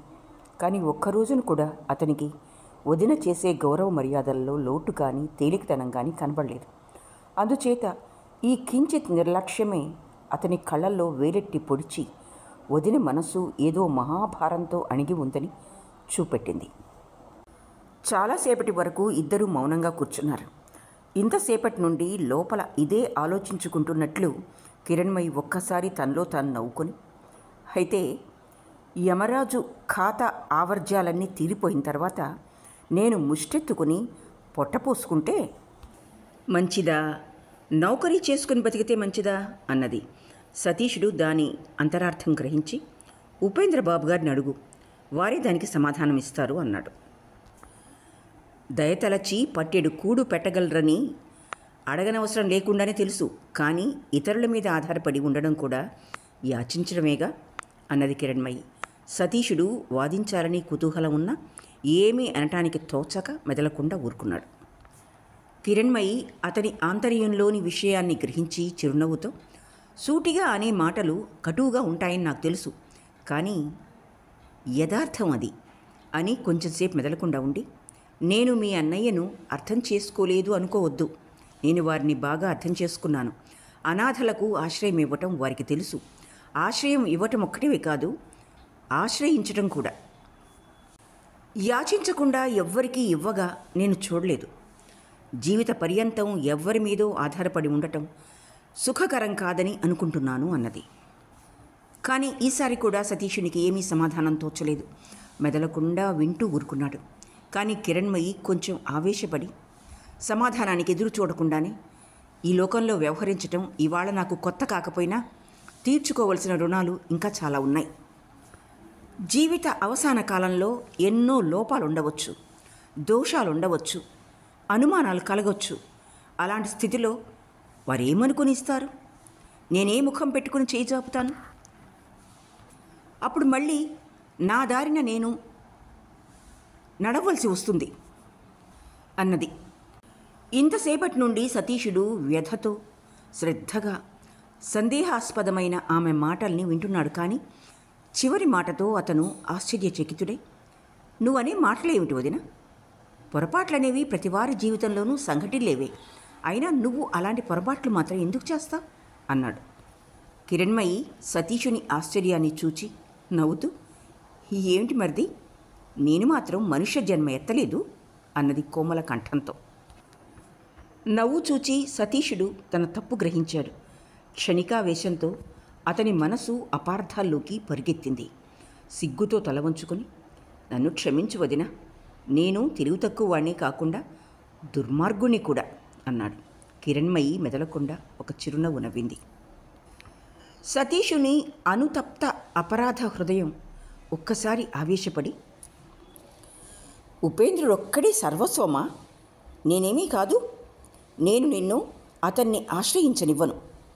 కానీ ఒక్కరోజును కూడా అతనికి వదిన చేసే గౌరవ మర్యాదల్లో లోటు కానీ తేలికతనం కానీ కనబడలేదు. అందుచేత ఈ కించిత్ నిర్లక్ష్యమే అతని కళ్ళల్లో వేలెట్టి పొడిచి వదిన మనసు ఏదో మహాభారంతో అణిగి ఉందని చూపెట్టింది. చాలాసేపటి వరకు ఇద్దరూ మౌనంగా కూర్చున్నారు. ఇంతసేపటి నుండి లోపల ఇదే ఆలోచించుకుంటున్నట్లు కిరణ్మయి ఒక్కసారి తనలో తాను నవ్వుకొని, అయితే యమరాజు ఖాతా ఆవర్జ్యాలన్నీ తీరిపోయిన తర్వాత నేను ముష్టెత్తుకుని పొట్టపోసుకుంటే మంచిదా, నౌకరీ చేసుకుని బతికితే మంచిదా అన్నది. సతీషుడు దాని అంతరార్థం గ్రహించి, ఉపేంద్రబాబు గారిని అడుగు, వారే దానికి సమాధానం ఇస్తారు అన్నాడు. దయతలచి పట్టెడు కూడు పెట్టగలరని అడగనవసరం లేకుండానే తెలుసు. కానీ ఇతరుల మీద ఆధారపడి ఉండడం కూడా యాచించడమేగా అన్నది కిరణ్మయి. సతీషుడు వాదించాలని కుతూహలం ఉన్నా ఏమీ అనటానికి తోచక మెదలకుండా ఊరుకున్నాడు. కిరణ్మయి అతని ఆంతర్యంలోని విషయాన్ని గ్రహించి చిరునవ్వుతో, సూటిగా అనే మాటలు కటువుగా ఉంటాయని నాకు తెలుసు, కానీ యథార్థం అది అని కొంచెంసేపు మెదలకుండా ఉండి, నేను మీ అన్నయ్యను అర్థం చేసుకోలేదు అనుకోవద్దు. నేను వారిని బాగా అర్థం చేసుకున్నాను. అనాథలకు ఆశ్రయం ఇవ్వటం వారికి తెలుసు. ఆశ్రయం ఇవ్వటం ఒక్కటే కాదు, ఆశ్రయించటం కూడా. యాచించకుండా ఎవ్వరికీ ఇవ్వగా నేను చూడలేదు. జీవిత పర్యంతం ఎవ్వరి మీదో ఆధారపడి ఉండటం సుఖకరం కాదని అనుకుంటున్నాను అన్నది. కానీ ఈసారి కూడా సతీషునికి ఏమీ సమాధానం తోచలేదు. మెదలకుండా వింటూ ఊరుకున్నాడు. కానీ కిరణ్మయి కొంచెం ఆవేశపడి సమాధానానికి ఎదురు చూడకుండానే, ఈ లోకంలో వ్యవహరించటం ఇవాళ నాకు కొత్త కాకపోయినా తీర్చుకోవలసిన రుణాలు ఇంకా చాలా ఉన్నాయి. జీవిత అవసాన కాలంలో ఎన్నో లోపాలుండవచ్చు, దోషాలుండవచ్చు, అనుమానాలు కలగొచ్చు. అలాంటి స్థితిలో వారేమనుకుని ఇస్తారు? నేనే ముఖం పెట్టుకుని చేయి చాపుతాను? అప్పుడు మళ్ళీ నా దారిన నేను నడవలసి వస్తుంది అన్నది. ఇంతసేపటి నుండి సతీషుడు వ్యధతో శ్రద్ధగా సందేహాస్పదమైన ఆమె మాటల్ని వింటున్నాడు. కానీ చివరి మాటతో అతను ఆశ్చర్యచకితుడై, నువ్వనే మాటలేమిటి వదిన? పొరపాట్లనేవి ప్రతివారి జీవితంలోనూ సంఘటిల్లేవే. అయినా నువ్వు అలాంటి పొరపాట్లు మాత్రం ఎందుకు చేస్తావు అన్నాడు. కిరణ్మయి సతీషుని ఆశ్చర్యాన్ని చూచి నవ్వుతూ, ఏమిటి మరిది, నేను మాత్రం మనుష్య జన్మ ఎత్తలేదు అన్నది కోమల కంఠంతో. నవ్వు చూచి సతీషుడు తన తప్పు గ్రహించాడు. క్షణికావేశంతో అతని మనసు అపార్థాల్లోకి పరిగెత్తింది. సిగ్గుతో తల వంచుకొని, నన్ను క్షమించు వదినా, నేను తెలివి తక్కువ వాణ్ణి కాకుండా దుర్మార్గుణ్ణి కూడా అన్నాడు. కిరణ్మయి మెదలకుండా ఒక చిరునవ్వు నవ్వింది. సతీషుని అనుతప్త అపరాధ హృదయం ఒక్కసారి ఆవేశపడి, ఉపేంద్రుడొక్కడే సర్వస్వమా? నేనేమీ కాదు, నేను నిన్ను అతన్ని ఆశ్రయించనివ్వను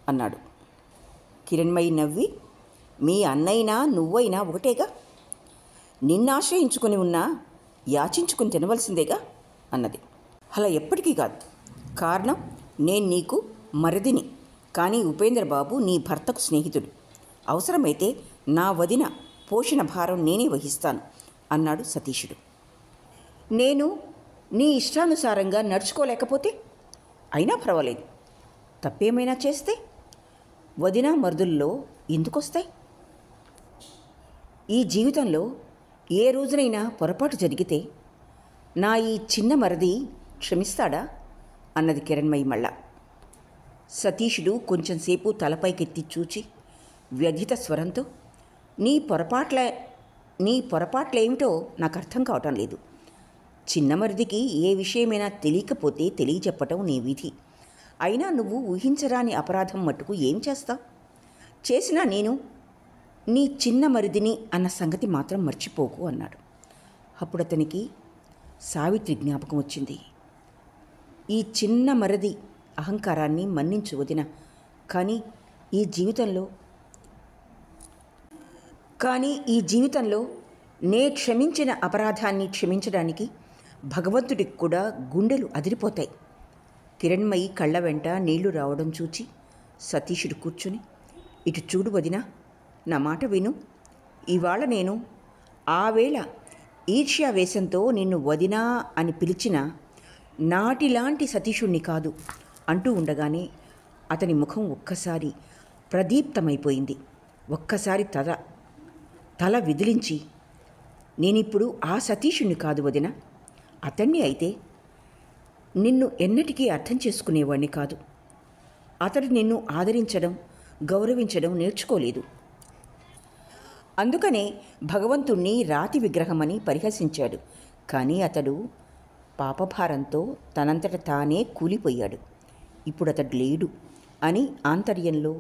అన్నాడు. కిరణ్మయి నవ్వి, మీ అన్నైనా నువ్వైనా ఒకటేగా, నిన్నాశ్రయించుకొని ఉన్నా యాచించుకుని తినవలసిందేగా అన్నది. అలా ఎప్పటికీ కాదు. కారణం, నేను నీకు మరిదిని, కానీ ఉపేంద్రబాబు నీ భర్తకు స్నేహితుడు. అవసరమైతే నా వదిన పోషణ భారం నేనే వహిస్తాను అన్నాడు సతీషుడు. నేను నీ ఇష్టానుసారంగా నడుచుకోలేకపోతే అయినా పర్వాలేదు. తప్పేమైనా చేస్తే వదిన మరుదుల్లో ఎందుకొస్తాయి? ఈ జీవితంలో ఏ రోజునైనా పొరపాటు జరిగితే నా ఈ చిన్న మరిది క్షమిస్తాడా అన్నది కిరణ్మయి మళ్ళా. సతీషుడు కొంచెంసేపు తలపైకెత్తి చూచి వ్యధిత స్వరంతో, నీ పొరపాట్లేమిటో నాకు అర్థం కావటం లేదు. చిన్న మరిదికి ఏ విషయమైనా తెలియకపోతే తెలియచెప్పటం నీ విధి. అయినా నువ్వు ఊహించరాని అపరాధం మట్టుకు ఏం చేస్తావు? చేసినా నేను నీ చిన్న మరిదిని అన్న సంగతి మాత్రం మర్చిపోకు అన్నాడు. అప్పుడు అతనికి సావిత్రి జ్ఞాపకం వచ్చింది. ఈ చిన్న మరిది అహంకారాన్ని మన్నించు వదిన, కానీ ఈ జీవితంలో నే క్షమించిన అపరాధాన్ని క్షమించడానికి భగవంతుడికి కూడా గుండెలు అదిరిపోతాయి. కిరణ్మయి కళ్ళ వెంట నీళ్లు రావడం చూచి సతీషుడు కూర్చుని, ఇటు చూడు వదినా, నా మాట విను. ఇవాళ నేను ఆవేళ ఈర్ష్యావేశంతో నిన్ను వదినా అని పిలిచిన నాటిలాంటి సతీషుణ్ణి కాదు అంటూ ఉండగానే అతని ముఖం ఒక్కసారి ప్రదీప్తమైపోయింది. ఒక్కసారి తల విదిలించి, నేనిప్పుడు ఆ సతీషుణ్ణి కాదు వదిన, అతన్ని అయితే నిన్ను ఎన్నటికీ అర్థం చేసుకునేవాణ్ణి కాదు. అతడు నిన్ను ఆదరించడం, గౌరవించడం నేర్చుకోలేదు. అందుకనే భగవంతుణ్ణి రాతి విగ్రహమని పరిహసించాడు. కానీ అతడు పాపభారంతో తనంతట తానే కూలిపోయాడు. ఇప్పుడు అతడు లేడు అని ఆంతర్యంలో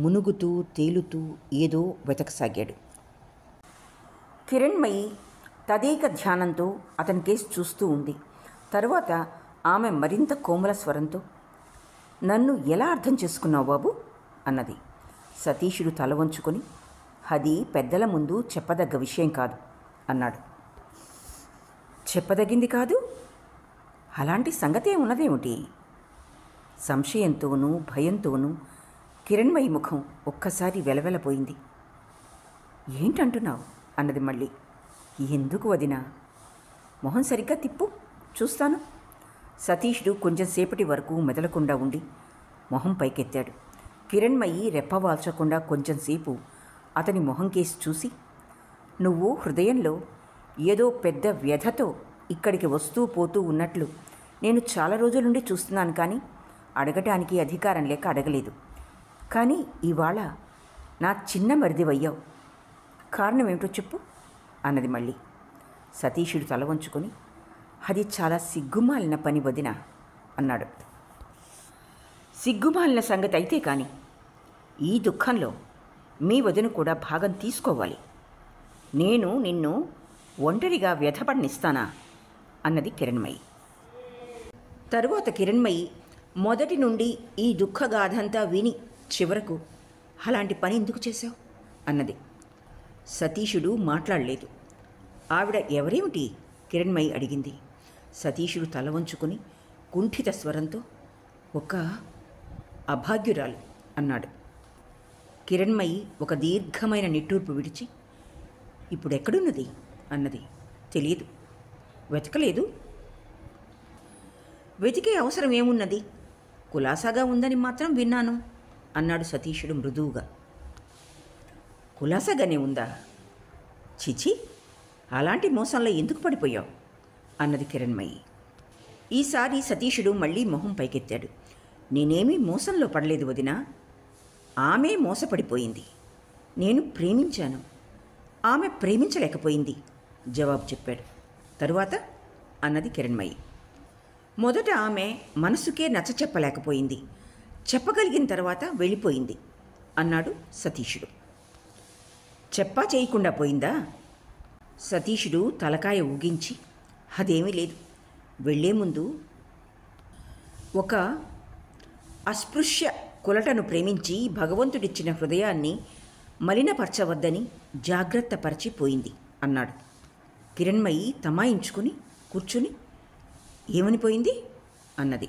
మునుగుతూ తేలుతూ ఏదో వెతకసాగాడు. కిరణ్మయి తదేక ధ్యానంతో అతని కేసు చూస్తూ ఉంది. తరువాత ఆమె మరింత కోమల స్వరంతో, నన్ను ఎలా అర్థం చేసుకున్నావు బాబు అన్నది. సతీషుడు తల వంచుకొని, అది పెద్దల ముందు చెప్పదగ్గ విషయం కాదు అన్నాడు. చెప్పదగింది కాదు? అలాంటి సంగతే ఉన్నదేమిటి? సంశయంతోనూ భయంతోనూ కిరణ్మయి ముఖం ఒక్కసారి వెలవెలపోయింది. ఏంటంటున్నావు అన్నది మళ్ళీ. ఎందుకు వదినా? మొహం సరిగ్గా తిప్పు, చూస్తాను. సతీషుడు కొంచెంసేపటి వరకు మెదలకుండా ఉండి మొహం పైకెత్తాడు. కిరణ్మయి రెప్పవాల్చకుండా కొంచెంసేపు అతని మొహం కేసి చూసి, నువ్వు హృదయంలో ఏదో పెద్ద వ్యధతో ఇక్కడికి వస్తూ పోతూ ఉన్నట్లు నేను చాలా రోజుల నుండి చూస్తున్నాను, కానీ అడగటానికి అధికారం లేక అడగలేదు. కానీ ఇవాళ నా చిన్న మరిదివయ్యావు. కారణం ఏమిటో చెప్పు అన్నది మళ్ళీ. సతీషుడు తల వంచుకొని, అది చాలా సిగ్గుమాలిన పని వదిన అన్నాడు. సిగ్గుమాలిన సంగతి అయితే కానీ ఈ దుఃఖంలో మీ వదిన కూడా భాగం తీసుకోవాలి. నేను నిన్ను ఒంటరిగా వ్యధపడనిస్తానా అన్నది కిరణ్మయి. తరువాత కిరణ్మయి మొదటి నుండి ఈ దుఃఖగాథంతా విని చివరకు, అలాంటి పని ఎందుకు చేశావు అన్నది. సతీషుడు మాట్లాడలేదు. ఆవిడ ఎవరేమిటి? కిరణ్మయి అడిగింది. సతీషుడు తల వంచుకొని కుంఠిత స్వరంతో, ఒక అభాగ్యురాలు అన్నాడు. కిరణ్మయి ఒక దీర్ఘమైన నిట్టూర్పు విడిచి, ఇప్పుడెక్కడున్నది అన్నది. తెలియదు. వెతకలేదు? వెతికే అవసరం ఏమున్నది? కులాసాగా ఉందని మాత్రం విన్నాను అన్నాడు సతీషుడు మృదువుగా. కులాసాగానే ఉందా? చిచి, అలాంటి మోసంలో ఎందుకు పడిపోయావు అన్నది కిరణ్మయి. ఈసారి సతీషుడు మళ్ళీ మొహం పైకెత్తాడు. నేనేమీ మోసంలో పడలేదు వదినా. ఆమె మోసపడిపోయింది. నేను ప్రేమించాను, ఆమె ప్రేమించలేకపోయింది జవాబు చెప్పాడు. తరువాత అన్నది కిరణ్మయి. మొదట ఆమె మనసుకే నచ్చ చెప్పలేకపోయింది, చెప్పగలిగిన తర్వాత వెళ్ళిపోయింది అన్నాడు సతీషుడు. చెప్పా చేయకుండా పోయిందా? సతీషుడు తలకాయ ఊగించి, అదేమీ లేదు. వెళ్లే ముందు ఒక అస్పృశ్య కులటను ప్రేమించి భగవంతుడిచ్చిన హృదయాన్ని మలినపరచవద్దని జాగ్రత్త పరిచిపోయింది అన్నాడు. కిరణ్మయి తమాయించుకుని కూర్చుని, ఏమనిపోయింది అన్నది.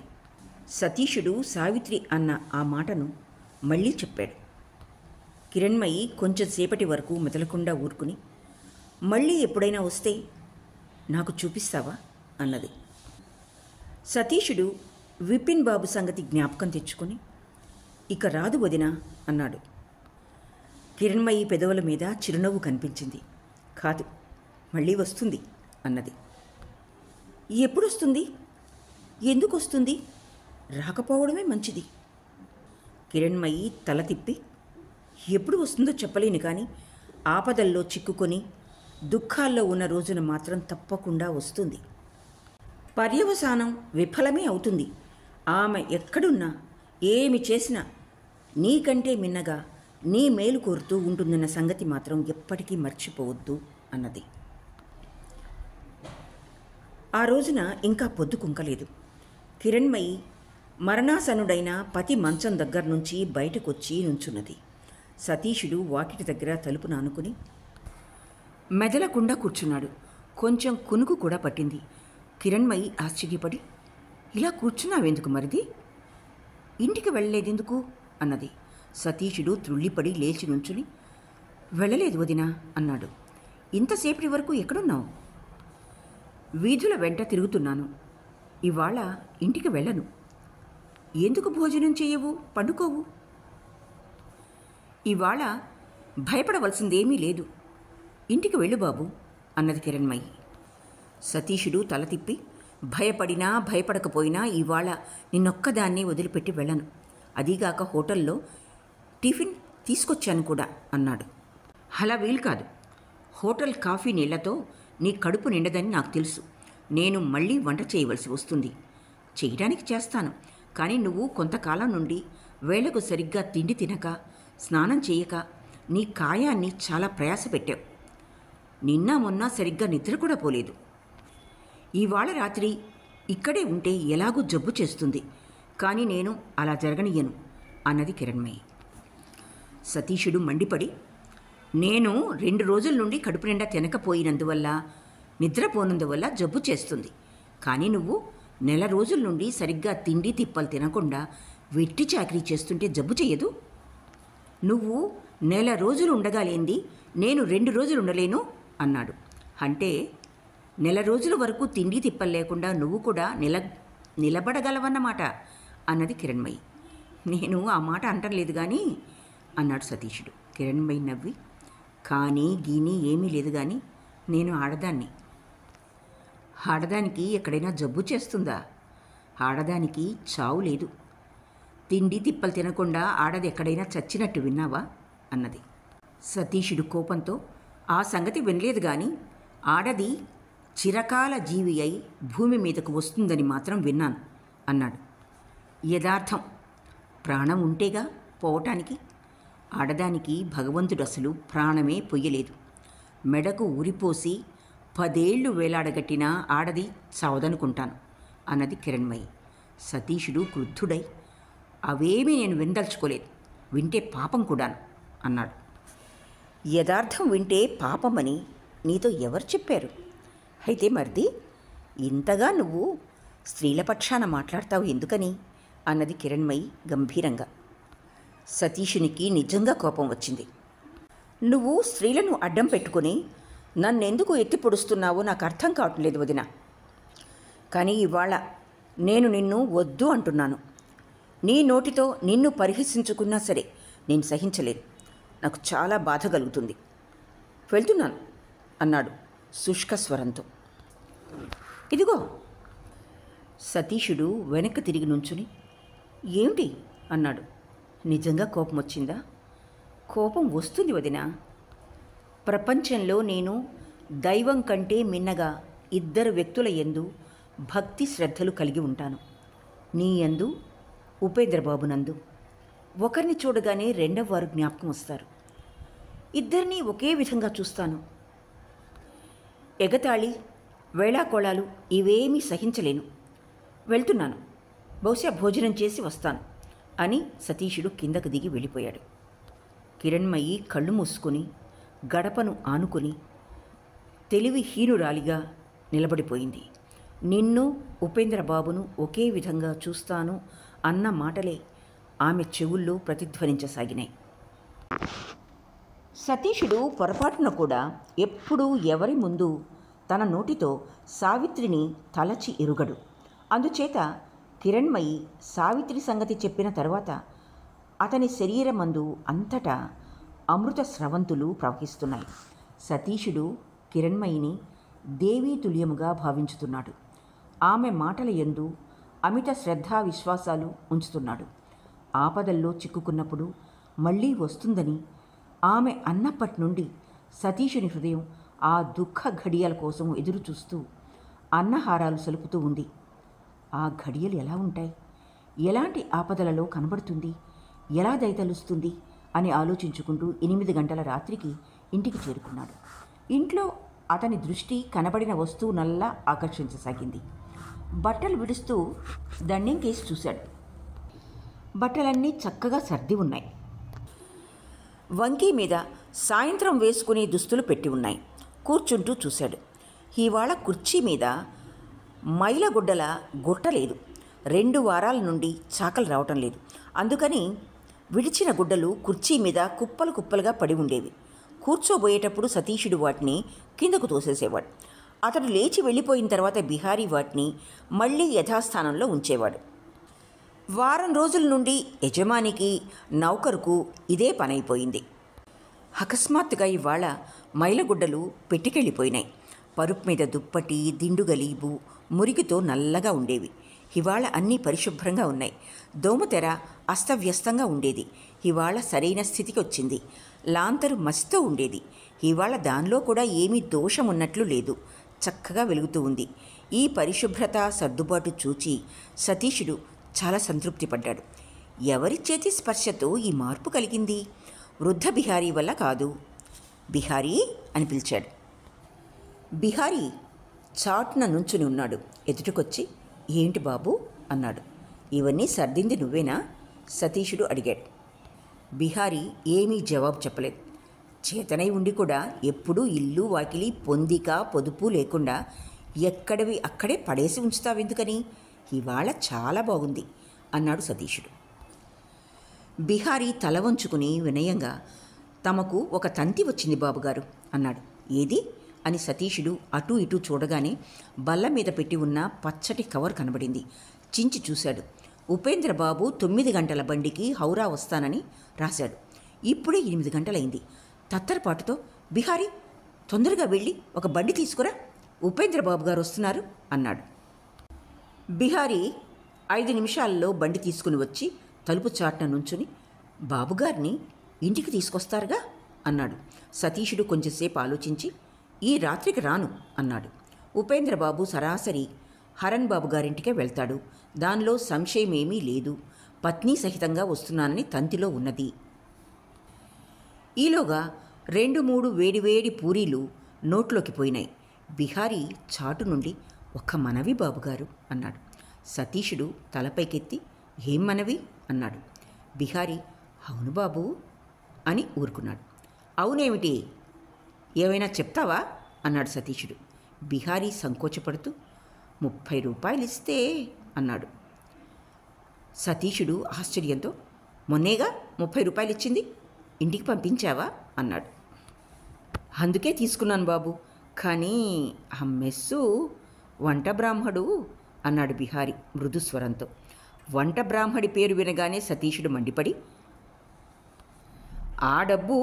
సతీషుడు సావిత్రి అన్న ఆ మాటను మళ్ళీ చెప్పాడు. కిరణ్మయి కొంచెం సేపటి వరకు మెదలకుండా ఊరుకుని, మళ్ళీ ఎప్పుడైనా వస్తే నాకు చూపిస్తావా అన్నది. సతీషుడు విపిన్ బాబు సంగతి జ్ఞాపకం తెచ్చుకొని, ఇక రాదు వదినా అన్నాడు. కిరణ్మయి పెదవుల మీద చిరునవ్వు కనిపించింది. కాదు, మళ్ళీ వస్తుంది అన్నది. ఎప్పుడు వస్తుంది? ఎందుకు వస్తుంది? రాకపోవడమే మంచిది. కిరణ్మయి తల తిప్పి, ఎప్పుడు వస్తుందో చెప్పలేను, కానీ ఆపదల్లో చిక్కుకొని దుఃఖాల్లో ఉన్న రోజున మాత్రం తప్పకుండా వస్తుంది. పర్యవసానం విఫలమే అవుతుంది. ఆమె ఎక్కడున్నా ఏమి చేసినా నీకంటే మిన్నగా నీ మేలు కోరుతూ ఉంటుందన్న సంగతి మాత్రం ఎప్పటికీ మర్చిపోవద్దు అన్నది. ఆ రోజున ఇంకా పొద్దు కుంకలేదు. కిరణ్మయి మరణాసనుడైన పతి మంచం దగ్గర నుంచి బయటకొచ్చి నుంచున్నది. సతీషుడు వాకిటి దగ్గర తలుపును ఆనుకుని మెదలకుండా కూర్చున్నాడు. కొంచెం కునుకు కూడా పట్టింది. కిరణ్మయి ఆశ్చర్యపడి, ఇలా కూర్చున్నావెందుకు మరిది? ఇంటికి వెళ్ళలేదెందుకు అన్నది. సతీషుడు త్రుళ్ళిపడి లేచి నుంచుని, వెళ్ళలేదు వదినా అన్నాడు. ఇంతసేపటి వరకు ఎక్కడున్నావు? వీధుల వెంట తిరుగుతున్నాను. ఇవాళ ఇంటికి వెళ్ళను. ఎందుకు భోజనం చేయవు? పండుకోవు. ఇవాళ భయపడవలసిందేమీ లేదు. ఇంటికి వెళ్ళు బాబు అన్నది కిరణ్మయి. సతీషుడు తల తిప్పి, భయపడినా భయపడకపోయినా ఇవాళ నిన్నొక్కదాన్ని వదిలిపెట్టి వెళ్ళను. అదీగాక హోటల్లో టిఫిన్ తీసుకొచ్చాను కూడా అన్నాడు. అలా వీలు కాదు. హోటల్ కాఫీ నీళ్లతో నీ కడుపు నిండదని నాకు తెలుసు. నేను మళ్ళీ వంట చేయవలసి వస్తుంది. చేయడానికి చేస్తాను, కానీ నువ్వు కొంతకాలం నుండి వేళకు సరిగ్గా తిండి తినక, స్నానం చేయక నీ కాయాన్ని చాలా ప్రయాస పెట్టావు. నిన్న మొన్న సరిగ్గా నిద్ర కూడా పోలేదు. ఇవాళ రాత్రి ఇక్కడే ఉంటే ఎలాగూ జబ్బు చేస్తుంది, కానీ నేను అలా జరగనియ్యను అన్నది కిరణ్మయి. సతీషుడు మండిపడి, నేను 2 రోజుల నుండి కడుపు నిండా తినకపోయినందువల్ల, నిద్రపోనందువల్ల జబ్బు చేస్తుంది. కానీ నువ్వు నెల రోజుల నుండి సరిగ్గా తిండి తిప్పలు తినకుండా వెట్టి చాకరీ చేస్తుంటే జబ్బు చెయ్యదు. నువ్వు నెల రోజులు ఉండగాలేంది నేను 2 రోజులు ఉండలేను అన్నాడు. అంటే నెల రోజుల వరకు తిండి తిప్పలు లేకుండా నువ్వు కూడా నిలబడగలవన్నమాట అన్నది కిరణ్మయి. నేను ఆ మాట అంటలేదు కానీ అన్నాడు సతీషుడు. కిరణ్మయి నవ్వి, కానీ గీని ఏమీ లేదు, కానీ నేను ఆడదాన్ని. ఆడదానికి ఎక్కడైనా జబ్బు చేస్తుందా? ఆడదానికి చావు లేదు. తిండి తిప్పలు తినకుండా ఆడది ఎక్కడైనా చచ్చినట్టు విన్నావా అన్నది. సతీషుడు కోపంతో, ఆ సంగతి వినలేదు, కానీ ఆడది చిరకాల జీవి అయి భూమి మీదకు వస్తుందని మాత్రం విన్నాను అన్నాడు. యథార్థం. ప్రాణం ఉంటేగా పోవటానికి. ఆడదానికి భగవంతుడు అసలు ప్రాణమే పొయ్యలేదు. మెడకు ఊరిపోసి 10 ఏళ్ళు వేలాడగట్టినా ఆడది చావదనుకుంటాను అన్నది కిరణ్మయి. సతీషుడు క్రుద్ధుడై, అవేమీ నేను వినదలుచుకోలేదు, వింటే పాపం కూడాను అన్నాడు. యథార్థం వింటే పాపమని నీతో ఎవరు చెప్పారు? అయితే మరిది, ఇంతగా నువ్వు స్త్రీల పక్షాన మాట్లాడతావు ఎందుకని? అన్నది కిరణ్మయి గంభీరంగా. సతీషునికి నిజంగా కోపం వచ్చింది. నువ్వు స్త్రీలను అడ్డం పెట్టుకుని నన్నెందుకు ఎత్తి పొడుస్తున్నావో నాకు అర్థం కావట్లేదు వదిన. కానీ ఇవాళ నేను నిన్ను వద్దు అంటున్నాను. నీ నోటితో నిన్ను పరిహసించుకున్నా సరే నేను సహించలేను. నాకు చాలా బాధ కలుగుతుంది. వెళ్తున్నాను అన్నాడు శుష్క స్వరంతో. ఇదిగో. సతీషుడు వెనక్కి తిరిగి నుంచుని ఏమిటి అన్నాడు. నిజంగా కోపం వచ్చిందా? కోపం వస్తుంది వదినా. ప్రపంచంలో నేను దైవం కంటే మిన్నగా ఇద్దరు వ్యక్తుల యందు భక్తి శ్రద్ధలు కలిగి ఉంటాను. నీ యందు, ఉపేంద్రబాబు నందు. ఒకరిని చూడగానే రెండవ వారు జ్ఞాపకం వస్తారు. ఇద్దరినీ ఒకే విధంగా చూస్తాను. ఎగతాళి, వేళాకోళాలు ఇవేమీ సహించలేను. వెళ్తున్నాను. బహుశా భోజనం చేసి వస్తాను అని సతీషుడు కిందకు దిగి వెళ్ళిపోయాడు. కిరణ్మయి కళ్ళు మూసుకొని గడపను ఆనుకొని తెలివిహీనురాలిగా నిలబడిపోయింది. నిన్ను, ఉపేంద్రబాబును ఒకే విధంగా చూస్తాను అన్న మాటలే ఆమె చెవుల్లో ప్రతిధ్వనించసాగినాయి. సతీషుడు పొరపాటున కూడా ఎప్పుడూ ఎవరి ముందు తన నోటితో సావిత్రిని తలచి ఎరుగడు. అందుచేత కిరణ్మయి సావిత్రి సంగతి చెప్పిన తర్వాత అతని శరీరమందు అంతటా అమృత స్రవంతులు ప్రవహిస్తున్నాయి. సతీషుడు కిరణ్మయిని దేవీతుల్యముగా భావించుతున్నాడు. ఆమె మాటల యందు అమిత శ్రద్ధా విశ్వాసాలు ఉంచుతున్నాడు. ఆపదల్లో చిక్కుకున్నప్పుడు మళ్ళీ వస్తుందని ఆమె అన్నప్పటి నుండి సతీషుని హృదయం ఆ దుఃఖ ఘడియల కోసం ఎదురుచూస్తూ అన్నహారాలు సలుపుతూ ఉంది. ఆ ఘడియలు ఎలా ఉంటాయి? ఎలాంటి ఆపదలలో కనబడుతుంది? ఎలా దయతలుస్తుంది అని ఆలోచించుకుంటూ 8 గంటల రాత్రికి ఇంటికి చేరుకున్నాడు. ఇంట్లో అతని దృష్టి కనబడిన వస్తువునల్లా ఆకర్షించసాగింది. బట్టలు విడుస్తూ దండెం కేసి చూశాడు. బట్టలన్నీ చక్కగా సర్ది ఉన్నాయి. వంకీ మీద సాయంత్రం వేసుకునే దుస్తులు పెట్టి ఉన్నాయి. కూర్చుంటూ చూశాడు. ఇవాళ కుర్చీ మీద మైలగుడ్డల గుట్ట లేదు. 2 వారాల నుండి చాకలు రావటం లేదు. అందుకని విడిచిన గుడ్డలు కుర్చీ మీద కుప్పలు కుప్పలుగా పడి ఉండేవి. కూర్చోబోయేటప్పుడు సతీషుడు వాటిని కిందకు తోసేసేవాడు. అతడు లేచి వెళ్ళిపోయిన తర్వాత బిహారీ వాటిని మళ్ళీ యథాస్థానంలో ఉంచేవాడు. వారం రోజుల నుండి యజమానికి, నౌకరుకు ఇదే పనైపోయింది. అకస్మాత్తుగా ఇవాళ మైలగుడ్డలు పెట్టికెళ్ళిపోయినాయి. పరుపు మీద దుప్పటి, దిండు గలీబు, మురికితో నల్లగా ఉండేవి. ఇవాళ అన్నీ పరిశుభ్రంగా ఉన్నాయి. దోమతెర అస్తవ్యస్తంగా ఉండేది. ఇవాళ సరైన స్థితికి వచ్చింది. లాంతరు మసితో ఉండేది. ఇవాళ దానిలో కూడా ఏమీ దోషం ఉన్నట్లు లేదు. చక్కగా వెలుగుతూ ఉంది. ఈ పరిశుభ్రత, సర్దుబాటు చూచి సతీషుడు చాలా సంతృప్తి పడ్డాడు. ఎవరి చేతి స్పర్శతో ఈ మార్పు కలిగింది? వృద్ధ బిహారీ వల్ల కాదు. బిహారీ అని పిలిచాడు. బిహారీ చాటున నుంచుని ఉన్నాడు. ఎదుటికొచ్చి ఏంటి బాబు అన్నాడు. ఇవన్నీ సర్దింది నువ్వేనా? సతీషుడు అడిగాడు. బిహారీ ఏమీ జవాబు చెప్పలేదు. చేతనై ఉండి కూడా ఎప్పుడూ ఇల్లు వాకిలి పొందిక పొదుపు లేకుండా ఎక్కడివి అక్కడే పడేసి ఉంచుతావెందుకని? ఇవాళ చాలా బాగుంది అన్నాడు సతీషుడు. బిహారీ తల వంచుకుని వినయంగా తమకు ఒక తంతి వచ్చింది బాబుగారు అన్నాడు. ఏది అని సతీషుడు అటూ ఇటూ చూడగానే బల్ల మీద పెట్టి ఉన్న పచ్చటి కవర్ కనబడింది. చించి చూశాడు. ఉపేంద్రబాబు 9 గంటల బండికి హౌరా వస్తానని రాశాడు. ఇప్పుడే 8 గంటలైంది. తత్తరపాటుతో బిహారీ తొందరగా వెళ్ళి ఒక బండి తీసుకురా, ఉపేంద్రబాబు గారు వస్తున్నారు అన్నాడు. బిహారీ 5 నిమిషాల్లో బండి తీసుకుని వచ్చి తలుపు చాటున నుంచుని బాబుగారిని ఇంటికి తీసుకొస్తారుగా అన్నాడు. సతీషుడు కొంచెంసేపు ఆలోచించి ఈ రాత్రికి రాను అన్నాడు. ఉపేంద్రబాబు సరాసరి హరన్ బాబు గారింటికే వెళ్తాడు. దానిలో సంశయమేమీ లేదు. పత్ని సహితంగా వస్తున్నానని తంతిలో ఉన్నది. ఈలోగా 2-3 వేడివేడి పూరీలు నోట్లోకి పోయినాయి. బిహారీ చాటు నుండి ఒక్క మనవి బాబుగారు అన్నాడు. సతీషుడు తలపైకెత్తి ఏం మనవి అన్నాడు. బిహారీ అవును బాబు అని ఊరుకున్నాడు. అవునేమిటి, ఏమైనా చెప్తావా అన్నాడు సతీషుడు. బిహారీ సంకోచపడుతూ 30 రూపాయలు ఇస్తే అన్నాడు. సతీషుడు ఆశ్చర్యంతో, మొన్నేగా 30 రూపాయలు ఇచ్చింది, ఇంటికి పంపించావా అన్నాడు. అందుకే తీసుకున్నాను బాబు, కానీ ఆ మెస్సు వంట బ్రాహ్మడు అన్నాడు బిహారీ మృదుస్వరంతో. వంట బ్రాహ్మడి పేరు వినగానే సతీషుడు మండిపడి, ఆ డబ్బు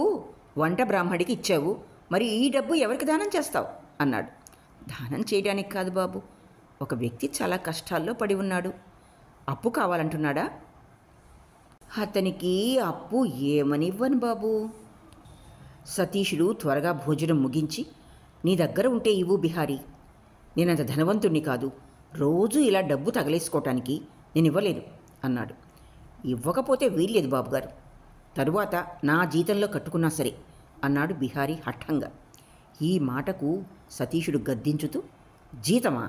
వంట బ్రాహ్మడికి ఇచ్చావు, మరి ఈ డబ్బు ఎవరికి దానం చేస్తావు అన్నాడు. దానం చేయడానికి కాదు బాబు, ఒక వ్యక్తి చాలా కష్టాల్లో పడి ఉన్నాడు, అప్పు కావాలంటున్నాడా? అతనికి అప్పు ఏమనివ్వను బాబు. సతీషుడు త్వరగా భోజనం ముగించి, నీ దగ్గర ఉంటే ఇవ్వు బిహారీ, నేనంత ధనవంతుణ్ణి కాదు, రోజు ఇలా డబ్బు తగలేసుకోవటానికి నేను ఇవ్వలేదు అన్నాడు. ఇవ్వకపోతే వీల్లేదు బాబుగారు, తరువాత నా జీతంలో కట్టుకున్నా సరే అన్నాడు బిహారీ హఠంగా. ఈ మాటకు సతీషుడు గద్దించుతూ, జీతమా?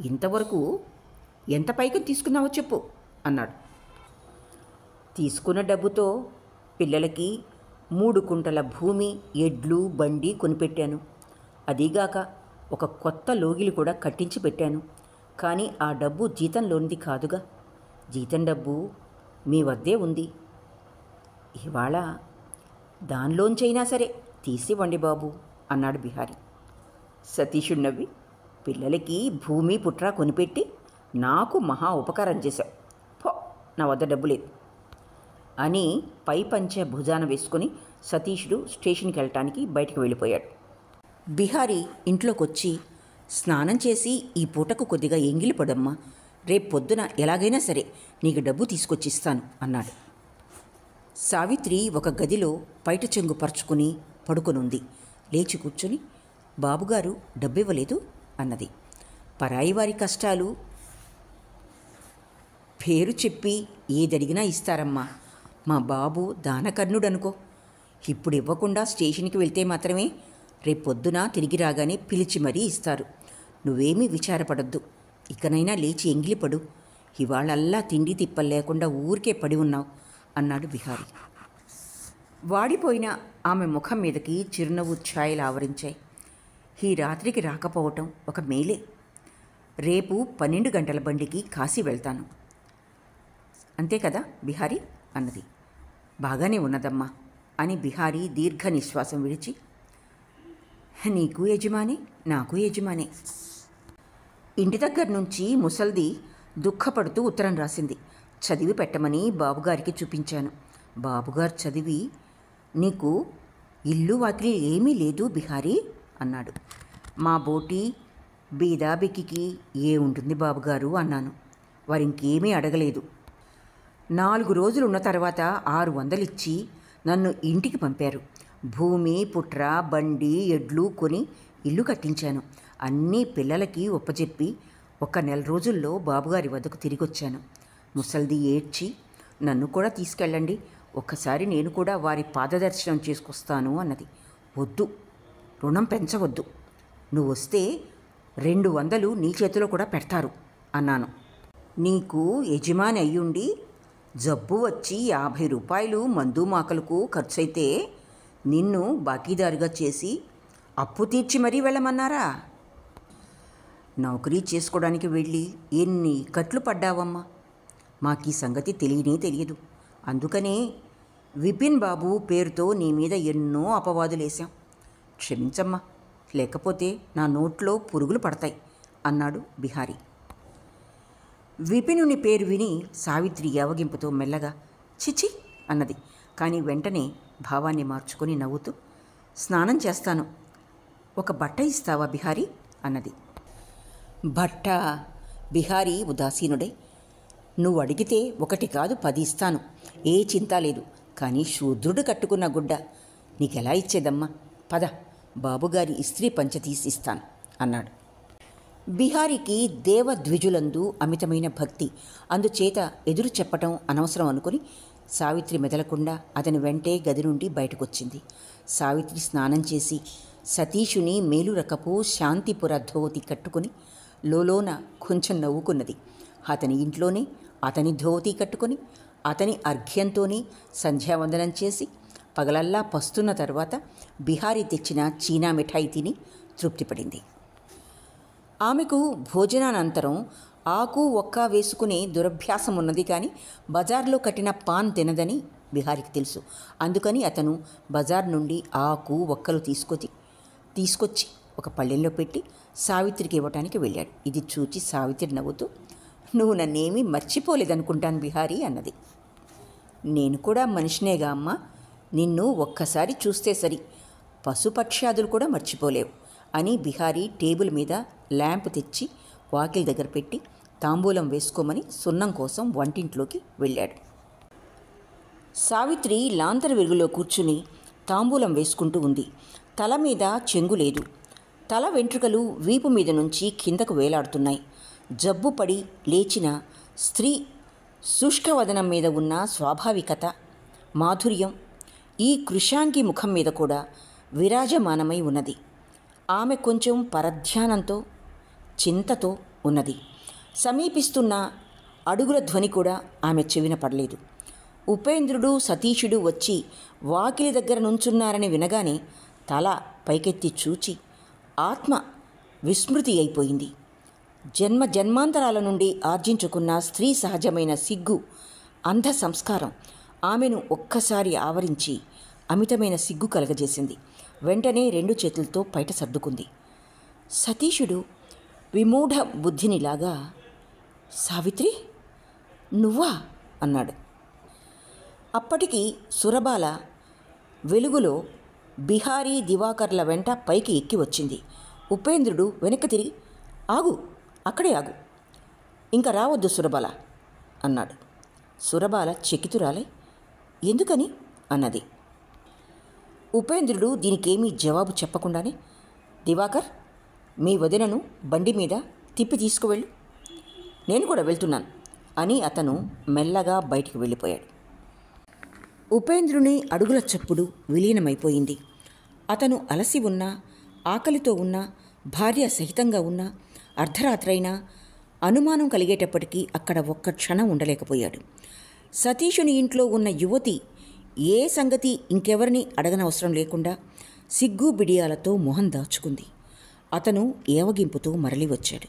ఇంతవరకు ఎంత పైకి తీసుకున్నావో చెప్పు అన్నాడు. తీసుకున్న డబ్బుతో పిల్లలకి 3 కుంటల భూమి, ఎడ్లు, బండి కొనిపెట్టాను. అదీగాక ఒక కొత్త లోగిలి కూడా కట్టించి పెట్టాను. కానీ ఆ డబ్బు జీతంలోనిది కాదుగా, జీతం డబ్బు మీ వద్దే ఉంది. ఇవాళ దానిలోంచైనా సరే తీసివ్వండి బాబు అన్నాడు బిహారీ. సతీషుడు నవ్వి, పిల్లలకి భూమి పుట్రా కొనిపెట్టి నాకు మహా ఉపకారం చేశావు, పో, నా వద్ద డబ్బు లేదు అని పై పంచె భుజాన వేసుకుని సతీషుడు స్టేషన్కి వెళ్ళటానికి బయటకు వెళ్ళిపోయాడు. బిహారీ ఇంట్లోకొచ్చి, స్నానం చేసి ఈ పూటకు కొద్దిగా ఎంగిలి పడమ్మా, రేపు పొద్దున ఎలాగైనా సరే నీకు డబ్బు తీసుకొచ్చిస్తాను అన్నాడు. సావిత్రి ఒక గదిలో పైట చెంగు పరుచుకుని పడుకొనుంది. లేచి కూర్చొని, బాబుగారు డబ్బివ్వలేదు అన్నది. పరాయి వారి కష్టాలు పేరు చెప్పి ఏదడిగినా ఇస్తారమ్మా, మా బాబు దానకర్ణుడనుకో. ఇప్పుడు ఇవ్వకుండా స్టేషన్కి వెళ్తే మాత్రమే రేపు పొద్దున తిరిగి రాగానే పిలిచి మరీ ఇస్తారు. నువ్వేమీ విచారపడద్దు, ఇకనైనా లేచి ఎంగిలిపడు, ఇవాళల్లా తిండి తిప్పలు లేకుండా ఊరికే పడి ఉన్నావు అన్నాడు బిహారీ. వాడిపోయిన ఆమె ముఖం మీదకి చిరునవ్వు ఛాయలు ఆవరించాయి. ఈ రాత్రికి రాకపోవటం ఒక మేలే, రేపు 12 గంటల బండికి కాశీ వెళ్తాను. అంతే కదా బిహారీ అన్నది. బాగానే ఉన్నదమ్మా అని బిహారీ దీర్ఘ నిశ్వాసం విడిచి, నీకు యజమాని, నాకు యజమానే. ఇంటి దగ్గర నుంచి ముసల్ది దుఃఖపడుతూ ఉత్తరం రాసింది. చదివి పెట్టమని బాబుగారికి చూపించాను. బాబుగారు చదివి, నీకు ఇల్లు వాకిలి ఏమీ లేదు బిహారీ అన్నాడు. మా బోటి బీదాబిక్కికి ఏ ఉంటుంది బాబుగారు అన్నాను. వారింకేమీ అడగలేదు. 4 రోజులు ఉన్న తర్వాత 600 ఇచ్చి నన్ను ఇంటికి పంపారు. భూమి, పుట్ర, బండి, ఎడ్లు కొని ఇల్లు కట్టించాను. అన్నీ పిల్లలకి ఒప్పజెప్పి 1 నెల రోజుల్లో బాబుగారి వద్దకు తిరిగొచ్చాను. ముసల్ది ఏడ్చి, నన్ను కూడా తీసుకెళ్ళండి, ఒక్కసారి నేను కూడా వారి పాదదర్శనం చేసుకొస్తాను అన్నది. వద్దు, రుణం పెంచవద్దు, నువ్వు వస్తే 200 నీ చేతిలో కూడా పెడతారు అన్నాను. నీకు యజమాని అయ్యుండి జబ్బు వచ్చి 50 రూపాయలు మందు మాకలకు ఖర్చయితే నిన్ను బాకీదారుగా చేసి అప్పు తీర్చి మరీ వెళ్ళమన్నారా? నౌకరీ చేసుకోవడానికి వెళ్ళి ఎన్ని కట్లు పడ్డావమ్మా, మాకీ సంగతి తెలియనే తెలియదు. అందుకనే విపిన్ బాబు పేరుతో నీ మీద ఎన్నో అపవాదులేశాం. క్షమించమ్మా, లేకపోతే నా నోట్లో పురుగులు పడతాయి అన్నాడు బిహారీ. విపినుని పేరు విని సావిత్రి యావగింపుతో మెల్లగా చిచి అన్నది. కానీ వెంటనే భావాన్ని మార్చుకొని నవ్వుతూ, స్నానం చేస్తాను, ఒక బట్ట ఇస్తావా బిహారీ అన్నది. బట్ట? బిహారీ ఉదాసీనుడై, నువ్వు అడిగితే 1 కాదు 10 ఇస్తాను, ఏ చింత లేదు. కానీ శూద్రుడు కట్టుకున్న గుడ్డ నీకెలా ఇచ్చేదమ్మా, పద, బాబుగారి ఇస్త్రీ పంచ తీసిస్తాను అన్నాడు. బిహారీకి దేవద్విజులందు అమితమైన భక్తి, అందుచేత ఎదురు చెప్పటం అనవసరం అనుకుని సావిత్రి మెదలకుండా అతని వెంటే గది నుండి బయటకొచ్చింది. సావిత్రి స్నానం చేసి సతీషుని మేలురకపు శాంతిపుర ధోతి కట్టుకుని లోలోన కొంచెం నవ్వుకున్నది. అతని ఇంట్లోనే అతని ధోతి కట్టుకొని అతని అర్ఘ్యంతోనే సంధ్యావందనం చేసి పగలల్లా పస్తున్న తర్వాత బిహారీ తెచ్చిన చీనా మిఠాయి తిని తృప్తిపడింది. ఆమెకు భోజనానంతరం ఆకు ఒక్క వేసుకునే దురభ్యాసం ఉన్నది, కానీ బజార్లో కట్టిన పాన్ తినదని బిహారీకి తెలుసు. అందుకని అతను బజార్ నుండి ఆకు ఒక్కలు తీసుకొచ్చి ఒక పళ్ళెంలో పెట్టి సావిత్రికి ఇవ్వటానికి వెళ్ళాడు. ఇది చూచి సావిత్రి నవ్వుతూ, "నువ్వు నన్నేమీ మర్చిపోలేదనుకుంటాను బిహారీ" అన్నది. "నేను కూడా మనిషినేగా అమ్మా, నిన్ను ఒక్కసారి చూస్తే సరి, పశుపక్ష్యాదులు కూడా మర్చిపోలేవు" అని బిహారీ టేబుల్ మీద ల్యాంప్ తెచ్చి వాకిలి దగ్గర పెట్టి తాంబూలం వేసుకోమని సున్నం కోసం వంటింట్లోకి వెళ్ళాడు. సావిత్రి లాంతరు వెలుగులో కూర్చుని తాంబూలం వేసుకుంటూ ఉంది. తల మీద చెంగు లేదు. తల వెంట్రుకలు వీపు మీద నుంచి కిందకు వేలాడుతున్నాయి. జబ్బుపడి లేచిన స్త్రీ శుష్కవదనం మీద ఉన్న స్వాభావికత, మాధుర్యం ఈ కృశాంగి ముఖం మీద కూడా విరాజమానమై ఉన్నది. ఆమె కొంచెం పరధ్యానంతో, చింతతో ఉన్నది. సమీపిస్తున్న అడుగుల ధ్వని కూడా ఆమె చెవిన పడలేదు. ఉపేంద్రుడు, సతీషుడు వచ్చి వాకిలి దగ్గర నుంచున్నారని వినగానే తల పైకెత్తి చూచి ఆత్మ విస్మృతి అయిపోయింది. జన్మాంతరాల నుండి ఆర్జించుకున్న స్త్రీ సహజమైన సిగ్గు, అంధ సంస్కారం ఆమెను ఒక్కసారి ఆవరించి అమితమైన సిగ్గు కలగజేసింది. వెంటనే 2 చేతులతో పైట సర్దుకుంది. సతీషుడు విమూఢ బుద్ధినిలాగా, "సావిత్రి, నువ్వా?" అన్నాడు. అప్పటికి సురబాల వెలుగులో బిహారీ, దివాకర్ల వెంట పైకి ఎక్కి వచ్చింది. ఉపేంద్రుడు వెనక్కి తిరిగి, "ఆగు, అక్కడే ఆగు, ఇంకా రావద్దు సురబాల" అన్నాడు. సురబాల చకితురాలై, "ఎందుకని?" అన్నది. ఉపేంద్రుడు దీనికేమీ జవాబు చెప్పకుండానే, "దివాకర్, మీ వదినను బండి మీద తిప్పి తీసుకువెళ్ళు, నేను కూడా వెళ్తున్నాను" అని అతను మెల్లగా బయటికి వెళ్ళిపోయాడు. ఉపేంద్రుని అడుగుల చప్పుడు విలీనమైపోయింది. అతను అలసి ఉన్నా, ఆకలితో ఉన్నా, భార్య సహితంగా ఉన్నా, అర్ధరాత్రైనా అనుమానం కలిగేటప్పటికీ అక్కడ ఒక్క క్షణం ఉండలేకపోయాడు. సతీషుని ఇంట్లో ఉన్న యువతి ఏ సంగతి ఇంకెవరిని అడగనవసరం లేకుండా సిగ్గు బిడియాలతో మొహం దాచుకుంది. అతను ఏవగింపుతో మరలి వచ్చాడు.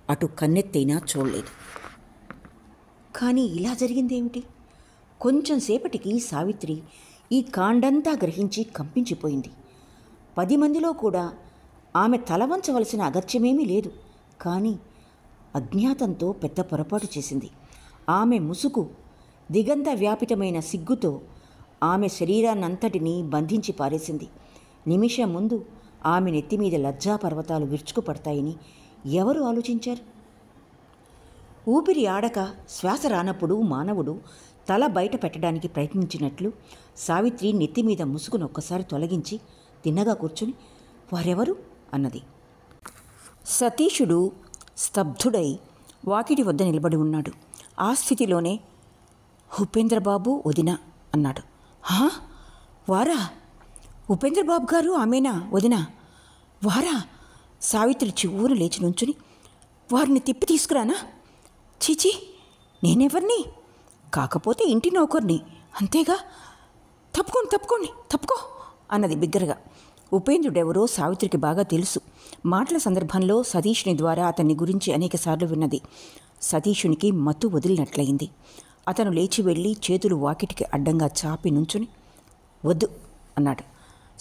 అటు కన్నెత్తైనా చూడలేదు. కానీ ఇలా జరిగిందేమిటి? కొంచెం సేపటికి సావిత్రి ఈ కాండంతా గ్రహించి కంపించిపోయింది. 10 మందిలో కూడా ఆమె తల వంచవలసిన అగత్యమేమీ లేదు. కానీ అజ్ఞాతంతో పెద్ద పొరపాటు చేసింది. ఆమె ముసుగు దిగంత వ్యాపితమైన సిగ్గుతో ఆమె శరీరాన్నంతటినీ బంధించి పారేసింది. నిమిషం ముందు ఆమె నెత్తిమీద లజ్జాపర్వతాలు విరుచుకుపడతాయని ఎవరు ఆలోచించారు? ఊపిరి ఆడక శ్వాస రానప్పుడు మానవుడు తల బయట పెట్టడానికి ప్రయత్నించినట్లు సావిత్రి నెత్తిమీద ముసుగును ఒక్కసారి తొలగించి తిన్నగా కూర్చుని, "వారెవరు?" అన్నది. సతీషుడు స్తబ్దుడై వాకిటి వద్ద నిలబడి ఉన్నాడు. ఆ స్థితిలోనే, "ఉపేంద్రబాబు, వదిన" అన్నాడు. "హా, వారా? ఉపేంద్రబాబు గారు ఆమెనా వదిన? వారా?" సావిత్రి చివూరు లేచి నుంచుని, "వారిని తిప్పి తీసుకురానా? చీచీ, నేనెవరిని? కాకపోతే ఇంటి నౌకర్ని, అంతేగా. తప్పుకో" అన్నది బిగ్గరగా. ఉపేంద్రుడెవరో సావిత్రికి బాగా తెలుసు. మాటల సందర్భంలో సతీషుని ద్వారా అతన్ని గురించి అనేకసార్లు విన్నది. సతీషునికి మత్తు వదిలినట్లయింది. అతను లేచి వెళ్ళి చేతులు వాకిటికి అడ్డంగా చాపి నుంచుని, "వద్దు" అన్నాడు.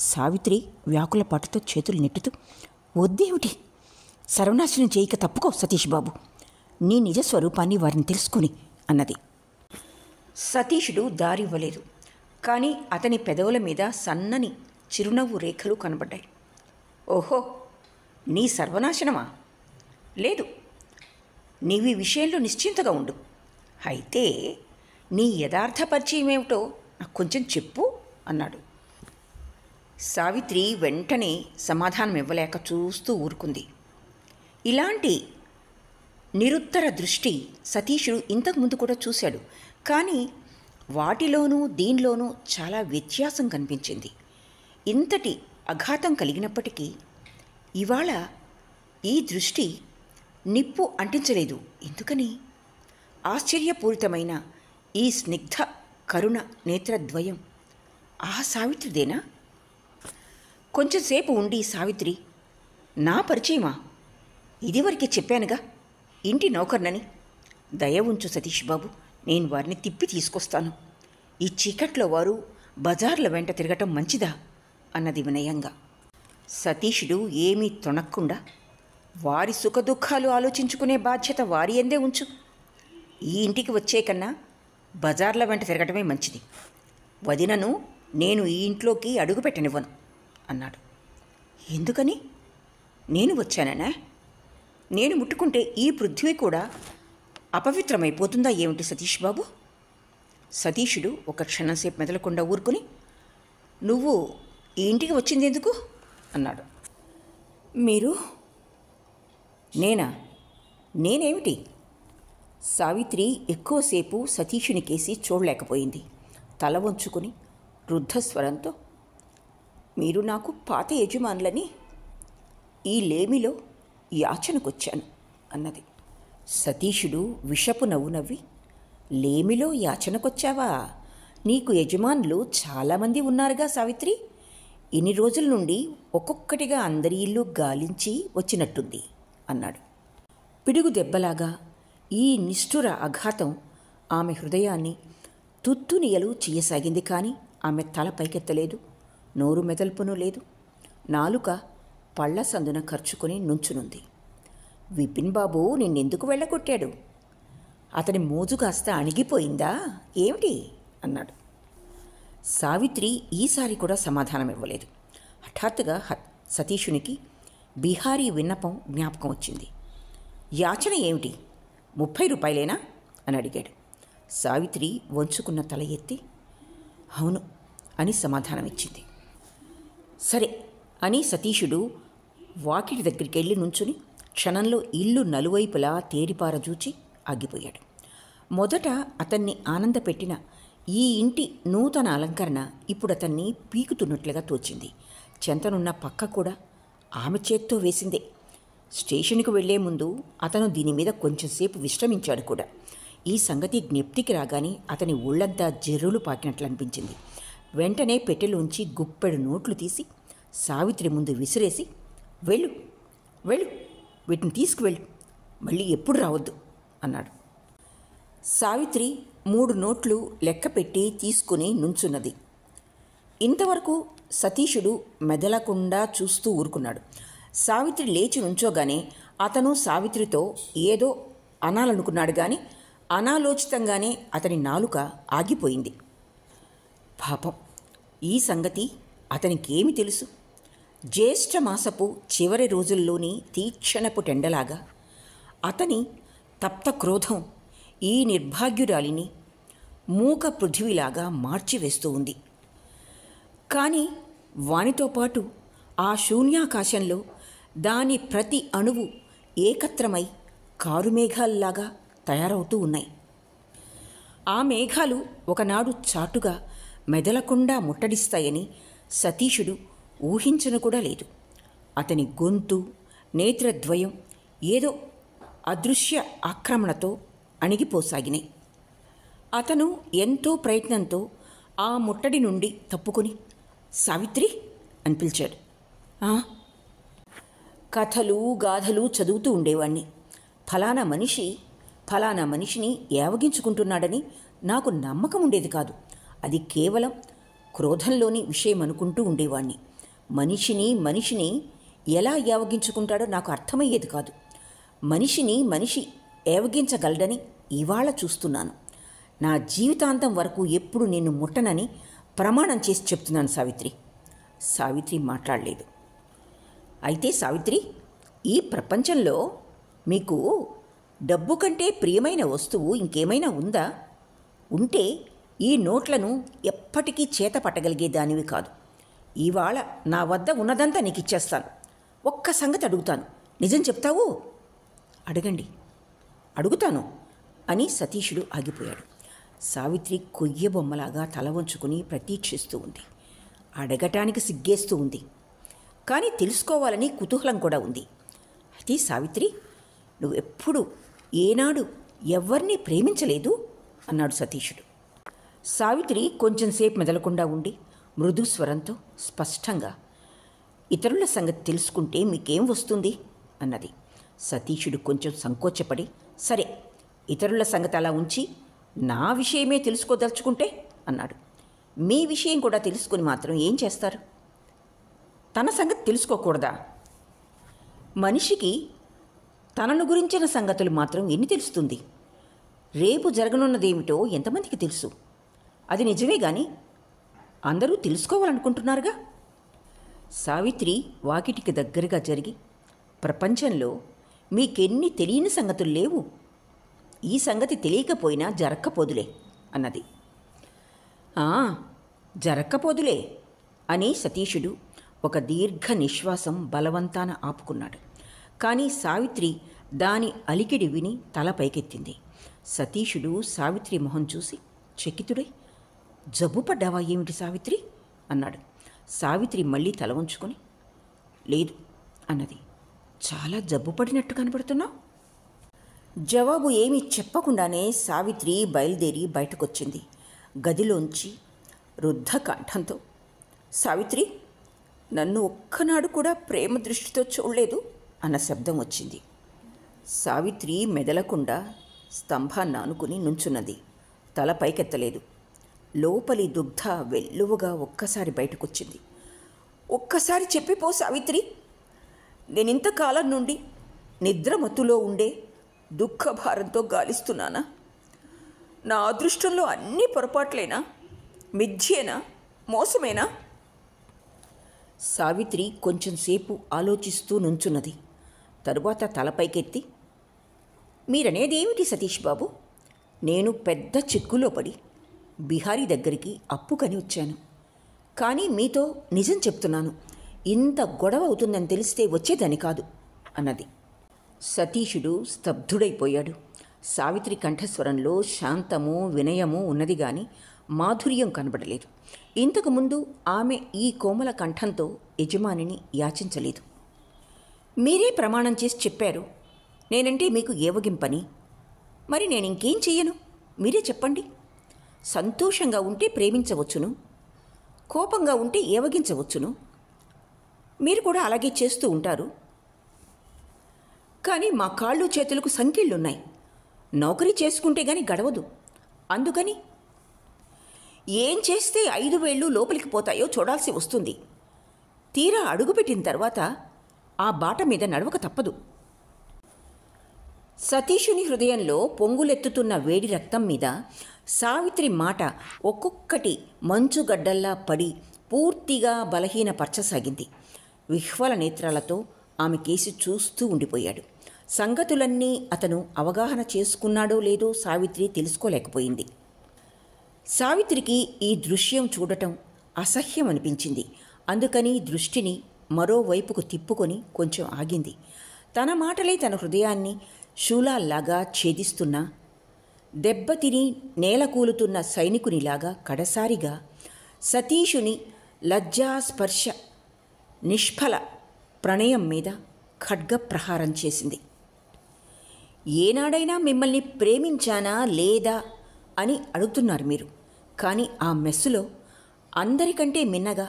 సావిత్రి వ్యాకులపాటుతో చేతులు నెట్టుతూ, "వద్దేమిటి? సర్వనాశనం చేయక తప్పుకో సతీష్ బాబు. నీ నిజస్వరూపాన్ని వారిని తెలుసుకుని" అన్నది. సతీషుడు దారివ్వలేదు. కానీ అతని పెదవుల మీద సన్నని చిరునవ్వు రేఖలు కనబడ్డాయి. "ఓహో, నీ సర్వనాశనమా? లేదు, నీవి విషయంలో నిశ్చింతగా ఉండు. అయితే నీ యథార్థ పరిచయం ఏమిటో నాకు కొంచెం చెప్పు" అన్నాడు. సావిత్రి వెంటనే సమాధానం ఇవ్వలేక చూస్తూ ఊరుకుంది. ఇలాంటి నిరుత్తర దృష్టి సతీషుడు ఇంతకుముందు కూడా చూశాడు. కానీ వాటిలోనూ దీనిలోనూ చాలా వ్యత్యాసం కనిపించింది. ఇంతటి అఘాతం కలిగినప్పటికీ ఇవాళ ఈ దృష్టి నిప్పు అంటించలేదు. ఎందుకని? ఆశ్చర్యపూరితమైన ఈ స్నిగ్ధ కరుణ నేత్రద్వయం ఆ సావిత్రిదేనా? కొంచెంసేపు ఉండి సావిత్రి, నా పరిచయమా? ఇదివరకే చెప్పానుగా ఇంటి నౌకర్నని. దయ ఉంచు సతీష్ బాబు, నేను వారిని తిప్పి తీసుకొస్తాను. ఈ చీకట్లో వారు బజార్ల వెంట తిరగటం మంచిదా అన్నది వినయంగా. సతీషుడు ఏమీ తొణక్కుండా, వారి సుఖదుఖాలు ఆలోచించుకునే బాధ్యత వారి ఎందే ఉంచు. ఈ ఇంటికి వచ్చే కన్నా బజార్ల వెంట తిరగటమే మంచిది. వదినను నేను ఈ ఇంట్లోకి అడుగు పెట్టనివ్వను అన్నాడు. ఎందుకని? నేను వచ్చాననా? నేను ముట్టుకుంటే ఈ పృథ్వీ కూడా అపవిత్రమైపోతుందా ఏమిటి సతీష్ బాబు? సతీషుడు ఒక క్షణంసేపు మెదలకుండా ఊరుకుని, నువ్వు ఈ ఇంటికి వచ్చింది ఎందుకు అన్నాడు. మీరు? నేనేమిటి? సావిత్రి ఎక్కువసేపు సతీషుని కేసి చూడలేకపోయింది. తల వంచుకుని రుద్ధస్వరంతో, మీరు నాకు పాత యజమానులని ఈ లేమిలో యాచనకొచ్చాను అన్నది. సతీషుడు విషపు నవ్వు నవ్వి, లేమిలో యాచనకొచ్చావా? నీకు యజమానులు చాలామంది ఉన్నారుగా సావిత్రి. ఇన్ని రోజుల నుండి ఒక్కొక్కటిగా అందరి ఇల్లు గాలించి వచ్చినట్టుంది అన్నాడు. పిడుగు దెబ్బలాగా ఈ నిష్ఠుర అఘాతం ఆమె హృదయాన్ని తుత్తునియలు చేయసాగింది. కానీ ఆమె తల పైకెత్తలేదు, నోరు మెదల్పును లేదు. నాలుక పళ్ళ సందున ఖర్చుకొని నుంచునుంది. విపిన్ బాబు నిన్నెందుకు వెళ్ళగొట్టాడు? అతని మోజు కాస్త అణిగిపోయిందా ఏమిటి అన్నాడు. సావిత్రి ఈసారి కూడా సమాధానం ఇవ్వలేదు. హఠాత్తుగా సతీషునికి బిహారీ విన్నపం జ్ఞాపకం వచ్చింది. యాచన ఏమిటి? 30 రూపాయలేనా అని అడిగాడు. సావిత్రి వంచుకున్న తల ఎత్తి అవును అని సమాధానమిచ్చింది. సరే అని సతీషుడు వాకిటి దగ్గరికి వెళ్ళి నుంచుని క్షణంలో ఇల్లు నలువైపులా తేరిపారజూచి ఆగిపోయాడు. మొదట అతన్ని ఆనందపెట్టిన ఈ ఇంటి నూతన అలంకరణ ఇప్పుడు అతన్ని పీకుతున్నట్లుగా తోచింది. చెంతనున్న పక్క కూడా ఆమె చేత్తో వేసిందే. స్టేషన్కు వెళ్లే ముందు అతను దీని మీద కొంచెంసేపు విశ్రమించాడు కూడా. ఈ సంగతి జ్ఞప్తికి రాగానే అతని ఒళ్ళంతా జర్రులు పాకినట్లు అనిపించింది. వెంటనే పెట్టెలోంచి గుప్పెడు నోట్లు తీసి సావిత్రి ముందు విసిరేసి, వెళ్ళు వెళ్ళు, వీటిని తీసుకువెళ్ళు, మళ్ళీ ఎప్పుడు రావద్దు అన్నాడు. సావిత్రి 3 నోట్లు లెక్క పెట్టి తీసుకుని నుంచున్నది. ఇంతవరకు సతీషుడు మెదలకుండా చూస్తూ ఊరుకున్నాడు. సావిత్రి లేచి నుంచోగానే అతను సావిత్రితో ఏదో అనాలనుకున్నాడు. కానీ అనాలోచితంగానే అతని నాలుక ఆగిపోయింది. పాపం, ఈ సంగతి అతనికేమి తెలుసు? జ్యేష్ఠమాసపు చివరి రోజుల్లోని తీక్షణపు టెండలాగా అతని తప్త క్రోధం ఈ నిర్భాగ్యురాలిని మూక పృథివీలాగా మార్చివేస్తూ ఉంది. కానీ వానితో పాటు ఆ శూన్యాకాశంలో దాని ప్రతి అణువు ఏకత్రమై కారుమేఘాల్లాగా తయారవుతూ ఉన్నాయి. ఆ మేఘాలు ఒకనాడు చాటుగా మెదలకుండా ముట్టడిస్తాయని సతీషుడు ఊహించను కూడా లేదు. అతని గొంతు, నేత్రద్వయం ఏదో అదృశ్య ఆక్రమణతో అణిగిపోసాగినాయి. అతను ఎంతో ప్రయత్నంతో ఆ ముట్టడి నుండి తప్పుకొని సావిత్రి అని పిలిచాడు. కథలు గాథలు చదువుతూ ఉండేవాణ్ణి. ఫలానా మనిషిని ఏవగించుకుంటున్నాడని నాకు నమ్మకం ఉండేది కాదు. అది కేవలం క్రోధంలోని విషయం అనుకుంటూ ఉండేవాణ్ణి. మనిషిని ఎలా ఏవగించుకుంటాడో నాకు అర్థమయ్యేది కాదు. మనిషి ఏవగించగలడని ఇవాళ చూస్తున్నాను. నా జీవితాంతం వరకు ఎప్పుడు నిన్ను ముట్టనని ప్రమాణం చేసి చెప్తున్నాను సావిత్రి. సావిత్రి మాట్లాడలేదు. అయితే సావిత్రి, ఈ ప్రపంచంలో మీకు డబ్బు కంటే ప్రియమైన వస్తువు ఇంకేమైనా ఉందా? ఉంటే ఈ నోట్లను ఎప్పటికీ చేత పట్టగలిగే దానివి కాదు. ఇవాళ నా వద్ద ఉన్నదంతా నీకు ఇచ్చేస్తాను. ఒక్క సంగతి అడుగుతాను, నిజం చెప్తావు? అడుగుతాను అని సతీషుడు ఆగిపోయాడు. సావిత్రి కొయ్య బొమ్మలాగా తల వంచుకుని ప్రతీక్షిస్తూ ఉంది. అడగటానికి సిగ్గేస్తూ ఉంది, కానీ తెలుసుకోవాలని కుతూహలం కూడా ఉంది. అయితే సావిత్రి, నువ్వెప్పుడు ఏనాడు ఎవరిని ప్రేమించలేదు అన్నాడు సతీషుడు. సావిత్రి కొంచెంసేపు మెదలకుండా ఉండి మృదు స్వరంతో స్పష్టంగా. ఇతరుల సంగతి తెలుసుకుంటే మీకేం వస్తుంది అన్నది. సతీషుడు కొంచెం సంకోచపడి, సరే ఇతరుల సంగతి అలా ఉంచి నా విషయమే తెలుసుకోదలుచుకుంటే అన్నాడు. మీ విషయం కూడా తెలుసుకుని మాత్రం ఏం చేస్తారు? తన సంగతి తెలుసుకోకూడదా? మనిషికి తనను గురించిన సంగతులు మాత్రం ఎన్ని తెలుస్తుంది? రేపు జరగనున్నదేమిటో ఎంతమందికి తెలుసు? అది నిజమే కానీ అందరూ తెలుసుకోవాలనుకుంటున్నారుగా. సావిత్రి వాకిటికి దగ్గరగా జరిగి, ప్రపంచంలో మీకెన్ని తెలియని సంగతులు లేవు. ఈ సంగతి తెలియకపోయినా జరక్కపోదులే అన్నది. జరక్కపోదులే అని సతీషుడు ఒక దీర్ఘ నిశ్వాసం బలవంతాన ఆపుకున్నాడు. కానీ సావిత్రి దాని అలికిడి విని తల పైకెత్తింది. సతీషుడు సావిత్రి మొహం చూసి చకితుడై, జబ్బు పడ్డావా ఏమిటి సావిత్రి అన్నాడు. సావిత్రి మళ్ళీ తల వంచుకొని, లేదు అన్నది. చాలా జబ్బు పడినట్టు కనబడుతున్నావు. జవాబు ఏమీ చెప్పకుండానే సావిత్రి బయలుదేరి బయటకొచ్చింది. గదిలోంచి రుద్ధ కంఠంతో, సావిత్రి, నన్ను ఒక్కనాడు కూడా ప్రేమ దృష్టితో చూడలేదు అన్న శబ్దం వచ్చింది. సావిత్రి మెదలకుండా స్తంభాన్ని ఆనుకుని నుంచున్నది. తల పైకెత్తలేదు. లోపలి దుగ్ధ వెల్లువగా ఒక్కసారి బయటకొచ్చింది. ఒక్కసారి చెప్పిపో సావిత్రి, నేనింతకాలం నుండి నిద్రమత్తులో ఉండే దుఃఖభారంతో గాలిస్తున్నానా? నా అదృష్టంలో అన్ని పొరపాట్లేనా? మిథ్యేనా? మోసమేనా? సావిత్రి కొంచెంసేపు ఆలోచిస్తూ నుంచున్నది. తరువాత తలపైకెత్తి, మీరనేదేమిటి సతీష్ బాబు? నేను పెద్ద చిక్కులో పడి బిహారీ దగ్గరికి అప్పుకని వచ్చాను. కానీ మీతో నిజం చెప్తున్నాను, ఇంత గొడవ అవుతుందని తెలిస్తే వచ్చేదని కాదు అన్నది. సతీషుడు స్తబ్దుడైపోయాడు. సావిత్రి కంఠస్వరంలో శాంతము వినయము ఉన్నది గాని మాధుర్యం కనబడలేదు. ఇంతకుముందు ఆమె ఈ కోమల కంఠంతో యజమానిని యాచించలేదు. మీరే ప్రమాణం చేసి చెప్పారు నేనంటే మీకు ఏవగింపని. మరి నేనింకేం చెయ్యను? మీరే చెప్పండి. సంతోషంగా ఉంటే ప్రేమించవచ్చును, కోపంగా ఉంటే ఏవగించవచ్చును. మీరు కూడా అలాగే చేస్తూ ఉంటారు. కానీ మా కాళ్ళు చేతులకు సంకెళ్ళున్నాయి. నౌకరీ చేసుకుంటే గాని గడవదు. అందుకని ఏం చేస్తే 5 వేళ్ళు లోపలికి పోతాయో చూడాల్సి వస్తుంది. తీరా అడుగుపెట్టిన తర్వాత ఆ బాట మీద నడవక తప్పదు. సతీషుని హృదయంలో పొంగులెత్తుతున్న వేడి రక్తం మీద సావిత్రి మాట ఒక్కొక్కటి మంచుగడ్డల్లా పడి పూర్తిగా బలహీనపరచసాగింది. విహ్వల నేత్రాలతో ఆమె కేసి చూస్తూ ఉండిపోయాడు. సంగతులన్నీ అతను అవగాహన చేసుకున్నాడో లేదో సావిత్రి తెలుసుకోలేకపోయింది. సావిత్రికి ఈ దృశ్యం చూడటం అసహ్యం అనిపించింది. అందుకని దృష్టిని మరోవైపుకు తిప్పుకొని కొంచెం ఆగింది. తన మాటలే తన హృదయాన్ని శూలాల్లాగా ఛేదిస్తున్నా, దెబ్బతిని నేలకూలుతున్న సైనికునిలాగా కడసారిగా సతీషుని లజ్జాస్పర్శ నిష్ఫల ప్రణయం మీద ఖడ్గప్రహారం చేసింది. ఏనాడైనా మిమ్మల్ని ప్రేమించానా లేదా అని అడుగుతున్నారు మీరు. కానీ ఆ మెస్సులో అందరికంటే మిన్నగా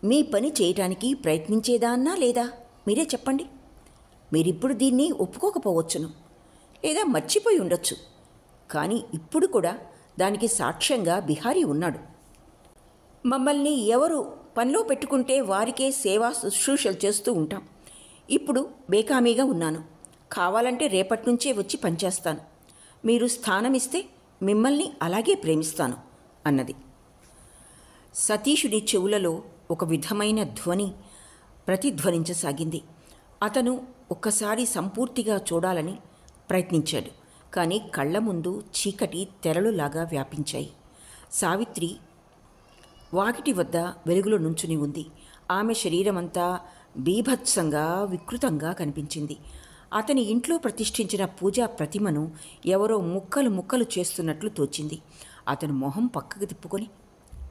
మీ పని చేయటానికి ప్రయత్నించేదాన్నా లేదా? మీరే చెప్పండి. మీరిప్పుడు దీన్ని ఒప్పుకోకపోవచ్చును, లేదా మర్చిపోయి ఉండొచ్చు. కానీ ఇప్పుడు కూడా దానికి సాక్ష్యంగా బిహారీ ఉన్నాడు. మమ్మల్ని ఎవరు పనిలో పెట్టుకుంటే వారికే సేవా శుశ్రూషలు చేస్తూ ఉంటాం. ఇప్పుడు బేకామీగా ఉన్నాను. కావాలంటే రేపటి నుంచే వచ్చి పనిచేస్తాను. మీరు స్థానమిస్తే మిమ్మల్ని అలాగే ప్రేమిస్తాను అన్నది. సతీషుడి చెవులలో ఒక విధమైన ధ్వని ప్రతిధ్వనించసాగింది. అతను ఒక్కసారి సంపూర్తిగా చూడాలని ప్రయత్నించాడు. కానీ కళ్ళ ముందు చీకటి తెరలులాగా వ్యాపించాయి. సావిత్రి వాకిటి వద్ద వెలుగులో నుంచుని ఉంది. ఆమె శరీరమంతా బీభత్సంగా వికృతంగా కనిపించింది. అతని ఇంట్లో ప్రతిష్ఠించిన పూజా ప్రతిమను ఎవరో ముక్కలు ముక్కలు చేస్తున్నట్లు తోచింది. అతను మొహం పక్కకు తిప్పుకొని,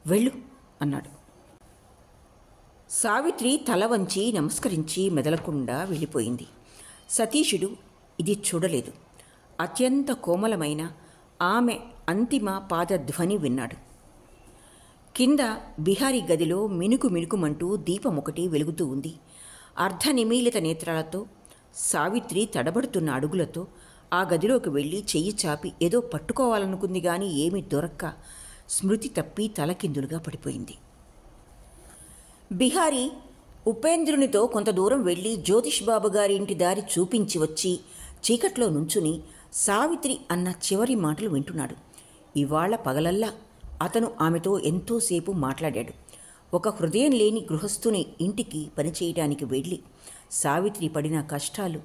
వెళ్ళు అన్నాడు. సావిత్రి తల వంచి నమస్కరించి మెదలకుండా వెళ్ళిపోయింది. సతీషుడు ఇది చూడలేదు. అత్యంత కోమలమైన ఆమె అంతిమ పాదధ్వని విన్నాడు. కింద బిహారీ గదిలో మినుకు మినుకుమంటూ దీపం ఒకటి వెలుగుతూ ఉంది. అర్ధనిమీలిత నేత్రాలతో సావిత్రి తడబడుతున్న అడుగులతో ఆ గదిలోకి వెళ్ళి చెయ్యి చాపి ఏదో పట్టుకోవాలనుకుంది గాని ఏమీ దొరక్క స్మృతి తప్పి తలకిందులుగా పడిపోయింది. బిహారీ ఉపేంద్రునితో కొంత దూరం వెళ్ళి జ్యోతిష్ బాబు గారి ఇంటి దారి చూపించి వచ్చి చీకట్లో నుంచుని సావిత్రి అన్న చివరి మాటలు వింటున్నాడు. ఇవాళ పగలల్లా అతను ఆమెతో ఎంతోసేపు మాట్లాడాడు. ఒక హృదయం లేని గృహస్థుని ఇంటికి పనిచేయడానికి వెళ్ళి సావిత్రి పడిన కష్టాలు,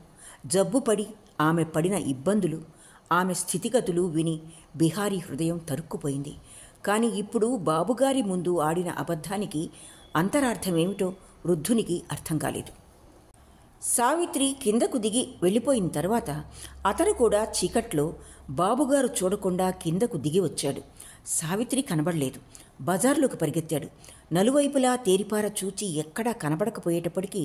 జబ్బుపడి ఆమె పడిన ఇబ్బందులు, ఆమె స్థితిగతులు విని బిహారీ హృదయం తరుక్కుపోయింది. కానీ ఇప్పుడు బాబుగారి ముందు ఆడిన అబద్ధానికి అంతరార్థమేమిటో వృద్ధునికి అర్థం కాలేదు. సావిత్రి కిందకు దిగి వెళ్ళిపోయిన తర్వాత అతను కూడా చీకట్లో బాబుగారు చూడకుండా కిందకు దిగి వచ్చాడు. సావిత్రి కనబడలేదు. బజార్లోకి పరిగెత్తాడు. నలువైపులా తేరిపార చూచి ఎక్కడా కనబడకపోయేటప్పటికీ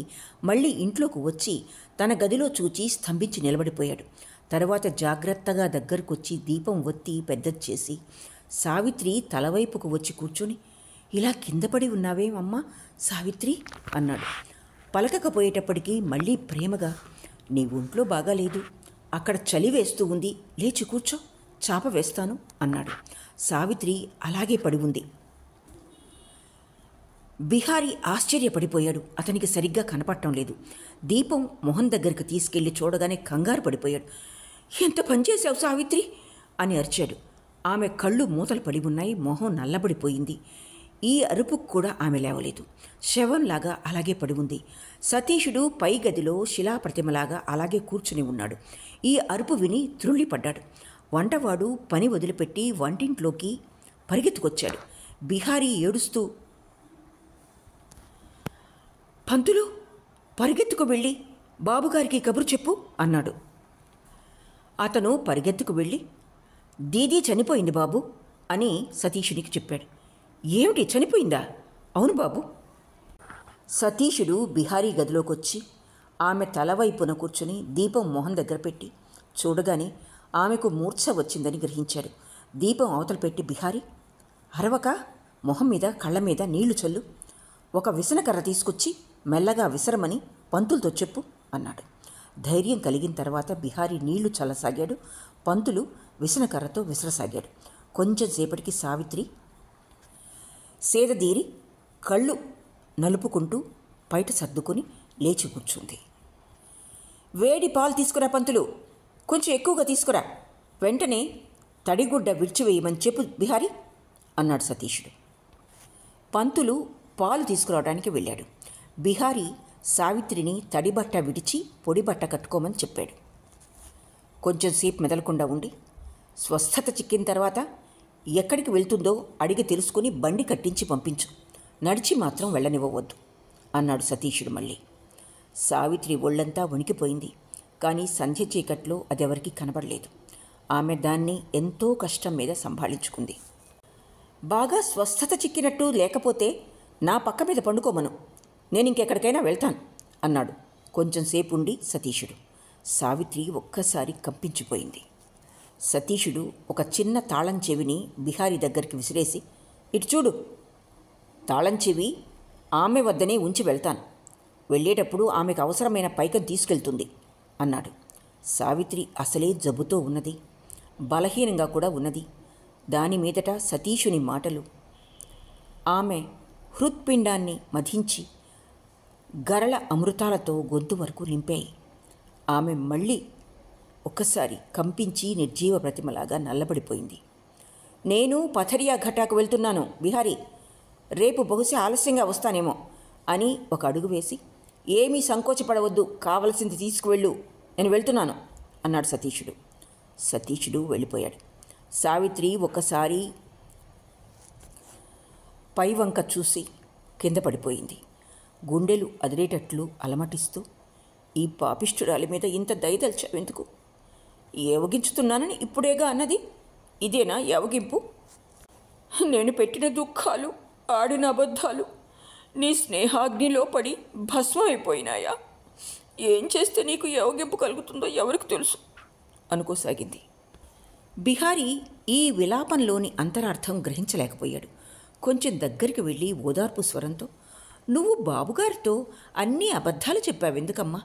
మళ్ళీ ఇంట్లోకి వచ్చి తన గదిలో చూచి స్తంభించి నిలబడిపోయాడు. తర్వాత జాగ్రత్తగా దగ్గరకొచ్చి దీపం ఒత్తి పెద్దది చేసి సావిత్రి తలవైపుకు వచ్చి కూర్చొని, ఇలా కిందపడి ఉన్నావేమమ్మా సావిత్రి అన్నాడు. పలకకపోయేటప్పటికీ మళ్ళీ ప్రేమగా, నీ ఒంట్లో బాగాలేదు, అక్కడ చలి వేస్తూ ఉంది, లేచి కూర్చో, చాప వేస్తాను అన్నాడు. సావిత్రి అలాగే పడి ఉంది. బిహారీ ఆశ్చర్యపడిపోయాడు. అతనికి సరిగ్గా కనపడటం లేదు. దీపం మొహం దగ్గరికి తీసుకెళ్లి చూడగానే కంగారు పడిపోయాడు. ఎంత పనిచేశావు సావిత్రి అని అరిచాడు. ఆమె కళ్ళు మూతలు పడి ఉన్నాయి. మొహం నల్లబడిపోయింది. ఈ అరుపుకు కూడా ఆమె లేవలేదు. శవంలాగా అలాగే పడి ఉంది. సతీషుడు పై గదిలో శిలాప్రతిమలాగా అలాగే కూర్చుని ఉన్నాడు. ఈ అరుపు విని త్రుళ్ళిపడ్డాడు. వంటవాడు పని వదిలిపెట్టి వంటింట్లోకి పరిగెత్తుకొచ్చాడు. బిహారీ ఏడుస్తూ, పంతులు, పరిగెత్తుకు వెళ్ళి బాబుగారికి కబురు చెప్పు అన్నాడు. అతను పరిగెత్తుకు వెళ్ళి, దీదీ చనిపోయింది బాబు అని సతీషునికి చెప్పాడు. ఏమిటి, చనిపోయిందా? అవును బాబు. సతీషుడు బిహారీ గదిలోకొచ్చి ఆమె తలవైపున కూర్చుని దీపం మొహం దగ్గర పెట్టి చూడగానే ఆమెకు మూర్ఛ వచ్చిందని గ్రహించాడు. దీపం అవతల పెట్టి, బిహారీ అరవక మొహం మీద కళ్ళ మీద నీళ్లు చల్లు, ఒక విసనకర్ర తీసుకొచ్చి మెల్లగా విసరమని పంతులతో చెప్పు అన్నాడు. ధైర్యం కలిగిన తర్వాత బిహారీ నీళ్లు చల్లసాగాడు. పంతులు విసనకర్రతో విసరసాగాడు. కొంచెం సేపటికి సావిత్రి సేదదీరి కళ్ళు నలుపుకుంటూ బయట సర్దుకొని లేచి కూర్చుంది. వేడి పాలు తీసుకురా పంతులు, కొంచెం ఎక్కువగా తీసుకురా, వెంటనే తడిగుడ్డ విడిచివేయమని చెప్పు బిహారీ అన్నాడు సతీషుడు. పంతులు పాలు తీసుకురావడానికి వెళ్ళాడు. బిహారీ సావిత్రిని తడిబట్ట విడిచి పొడిబట్ట కట్టుకోమని చెప్పాడు. కొంచెం సేపు మెదలకుండా ఉండి స్వస్థత చిక్కిన తర్వాత ఎక్కడికి వెళ్తుందో అడిగి తెలుసుకుని బండి కట్టించి పంపించు, నడిచి మాత్రం వెళ్ళనివ్వవద్దు అన్నాడు సతీషుడు మళ్ళీ. సావిత్రి ఒళ్ళంతా వణికిపోయింది. కానీ సంధ్య చీకట్లో అదెవరికీ కనబడలేదు. ఆమె దాన్ని ఎంతో కష్టం మీద సంభాళించుకుంది. బాగా స్వస్థత చిక్కినట్టు లేకపోతే నా పక్క మీద పండుకోమను, నేను ఇంకెక్కడికైనా వెళ్తాను అన్నాడు. కొంచెం సేపు ఉండి సతీషుడు. సావిత్రి ఒక్కసారి కంపించిపోయింది. సతీషుడు ఒక చిన్న తాళం చెవిని బిహారీ దగ్గరికి విసిరేసి, ఇటు చూడు, తాళం చెవి ఆమె వద్దనే ఉంచి వెళ్తాను, వెళ్ళేటప్పుడు ఆమెకు అవసరమైన పైకం తీసుకెళ్తుంది అన్నాడు. సావిత్రి అసలే జబ్బుతో ఉన్నది, బలహీనంగా కూడా ఉన్నది. దాని మీదట సతీషుని మాటలు ఆమె హృత్పిండాన్ని మధించి గరళ అమృతాలతో గొంతు వరకు నింపాయి. ఆమె మళ్ళీ ఒక్కసారి కంపించి నిర్జీవ ప్రతిమలాగా నల్లబడిపోయింది. నేను పథరియా ఘటాకు వెళ్తున్నాను బిహారీ, రేపు బహుశా ఆలస్యంగా వస్తానేమో అని ఒక అడుగు వేసి, ఏమీ సంకోచపడవద్దు, కావలసింది తీసుకువెళ్ళు, నేను వెళ్తున్నాను అన్నాడు సతీషుడు. సతీషుడు వెళ్ళిపోయాడు. సావిత్రి ఒకసారి పైవంక చూసి కింద పడిపోయింది. గుండెలు అదిరేటట్లు అలమటిస్తూ, ఈ పాపిష్ఠురాలి మీద ఇంత దయదల్చావెందుకు? ఏవగించుతున్నానని ఇప్పుడేగా అన్నది, ఇదేనా ఏవగింపు? నేను పెట్టిన దుఃఖాలు, ఆడిన అబద్ధాలు నీ స్నేహాగ్నిలో పడి భస్మం అయిపోయినాయా? ఏం చేస్తే నీకు ఏవగింపు కలుగుతుందో ఎవరికి తెలుసు అనుకోసాగింది. బిహారీ ఈ విలాపంలోని అంతరార్థం గ్రహించలేకపోయాడు. కొంచెం దగ్గరికి వెళ్ళి ఓదార్పు స్వరంతో, నువ్వు బాబుగారితో అన్నీ అబద్ధాలు చెప్పావెందుకమ్మా?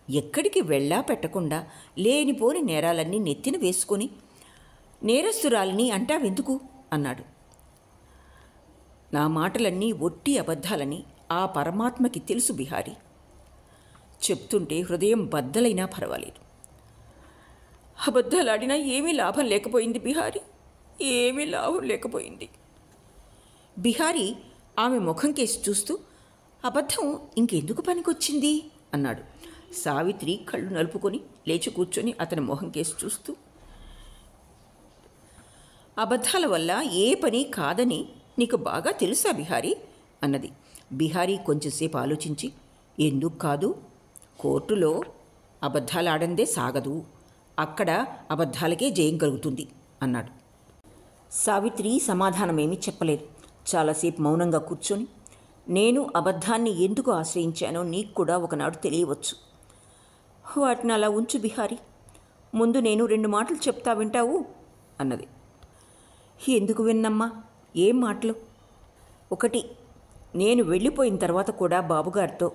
ఎక్కడికి వెళ్ళా పెట్టకుండా లేనిపోని నేరాలన్నీ నెత్తిన వేసుకొని నేరస్తురాలిని అంటావెందుకు అన్నాడు. నా మాటలన్నీ ఒట్టి అబద్ధాలని ఆ పరమాత్మకి తెలుసు బిహారీ. చెప్తుంటే హృదయం బద్దలైనా పర్వాలేదు. అబద్ధాలాడినా ఏమీ లాభం లేకపోయింది బిహారీ, ఏమీ లాభం లేకపోయింది. బిహారీ ఆమె ముఖం కేసి చూస్తూ, అబద్ధం ఇంకెందుకు పనికొచ్చింది అన్నాడు. సావిత్రి కళ్ళు నలుపుకొని లేచి కూర్చొని అతని మొహం కేసి చూస్తూ, అబద్ధాల వల్ల ఏ పని కాదని నీకు బాగా తెలుసా బిహారీ అన్నది. బిహారీ కొంచెంసేపు ఆలోచించి, ఎందుకు కాదు, కోర్టులో అబద్ధాలాడందే సాగదు, అక్కడ అబద్ధాలకే జయం కలుగుతుంది అన్నాడు. సావిత్రి సమాధానమేమీ చెప్పలేదు. చాలాసేపు మౌనంగా కూర్చొని, నేను అబద్ధాన్ని ఎందుకు ఆశ్రయించానో నీకు కూడా ఒకనాడు తెలియవచ్చు. వాటిని అలా ఉంచు బిహారీ, ముందు నేను 2 మాటలు చెప్తా, వింటావు అన్నది. ఎందుకు విన్నమ్మా? ఏం మాటలు? ఒకటి, నేను వెళ్ళిపోయిన తర్వాత కూడా బాబుగారితో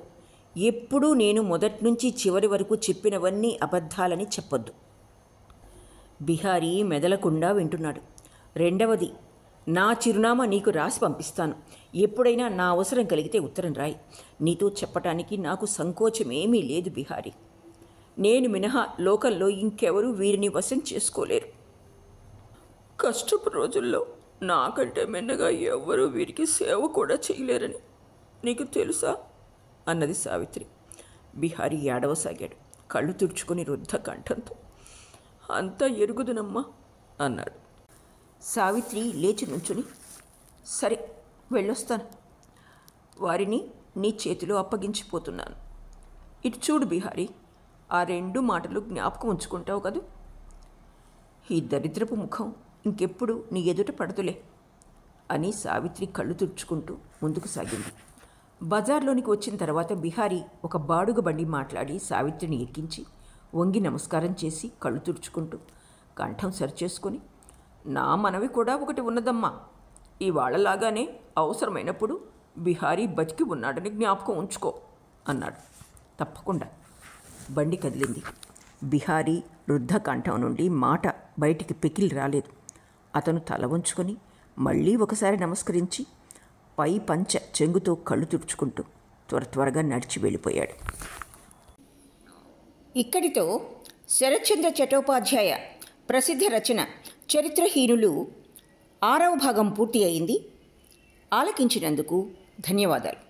ఎప్పుడూ నేను మొదటి నుంచి చివరి వరకు చెప్పినవన్నీ అబద్ధాలని చెప్పొద్దు. బిహారీ మెదలకుండా వింటున్నాడు. రెండవది, నా చిరునామా నీకు రాసి పంపిస్తాను. ఎప్పుడైనా నా అవసరం కలిగితే ఉత్తరం రాయి. నీతో చెప్పటానికి నాకు సంకోచమేమీ లేదు బిహారీ. నేను మినహా లోకంలో ఇంకెవరూ వీరిని వశం చేసుకోలేరు. కష్టపు రోజుల్లో నాకంటే మిన్నగా ఎవ్వరూ వీరికి సేవ కూడా చేయలేరని నీకు తెలుసా అన్నది సావిత్రి. బిహారీ ఏడవసాగాడు. కళ్ళు తుడుచుకొని రుద్ధ కంఠంతో, అంతా ఎరుగుదునమ్మా అన్నాడు. సావిత్రి లేచి నుంచుని, సరే వెళ్ళొస్తాను, వారిని నీ చేతిలో అప్పగించిపోతున్నాను. ఇటు చూడు బిహారీ, ఆ 2 మాటలు జ్ఞాపకం ఉంచుకుంటావు కదూ? ఈ దరిద్రపు ముఖం ఇంకెప్పుడు నీ ఎదుట పడదులే అని సావిత్రి కళ్ళు తుడుచుకుంటూ ముందుకు సాగింది. బజార్లోనికి వచ్చిన తర్వాత బిహారీ ఒక బాడుగ బండి మాట్లాడి సావిత్రిని ఎక్కించి వంగి నమస్కారం చేసి కళ్ళు తుడుచుకుంటూ కంఠం సరిచేసుకొని, నా మనవి కూడా ఒకటి ఉన్నదమ్మా, ఇవాళలాగానే అవసరమైనప్పుడు బిహారీ బతికి ఉన్నాడని జ్ఞాపకం ఉంచుకో అన్నాడు. తప్పకుండా. బండి కదిలింది. బిహారీ వృద్ధ కంఠం నుండి మాట బయటికి పెకిలి రాలేదు. అతను తల వంచుకొని మళ్ళీ ఒకసారి నమస్కరించి పై పంచ చెంగుతో కళ్ళు తుడుచుకుంటూ త్వరగా నడిచి వెళ్ళిపోయాడు. ఇక్కడితో శరత్చంద్ర చట్టోపాధ్యాయ ప్రసిద్ధ రచన చరిత్రహీనులు 6వ భాగం పూర్తి అయింది. ఆలకించినందుకు ధన్యవాదాలు.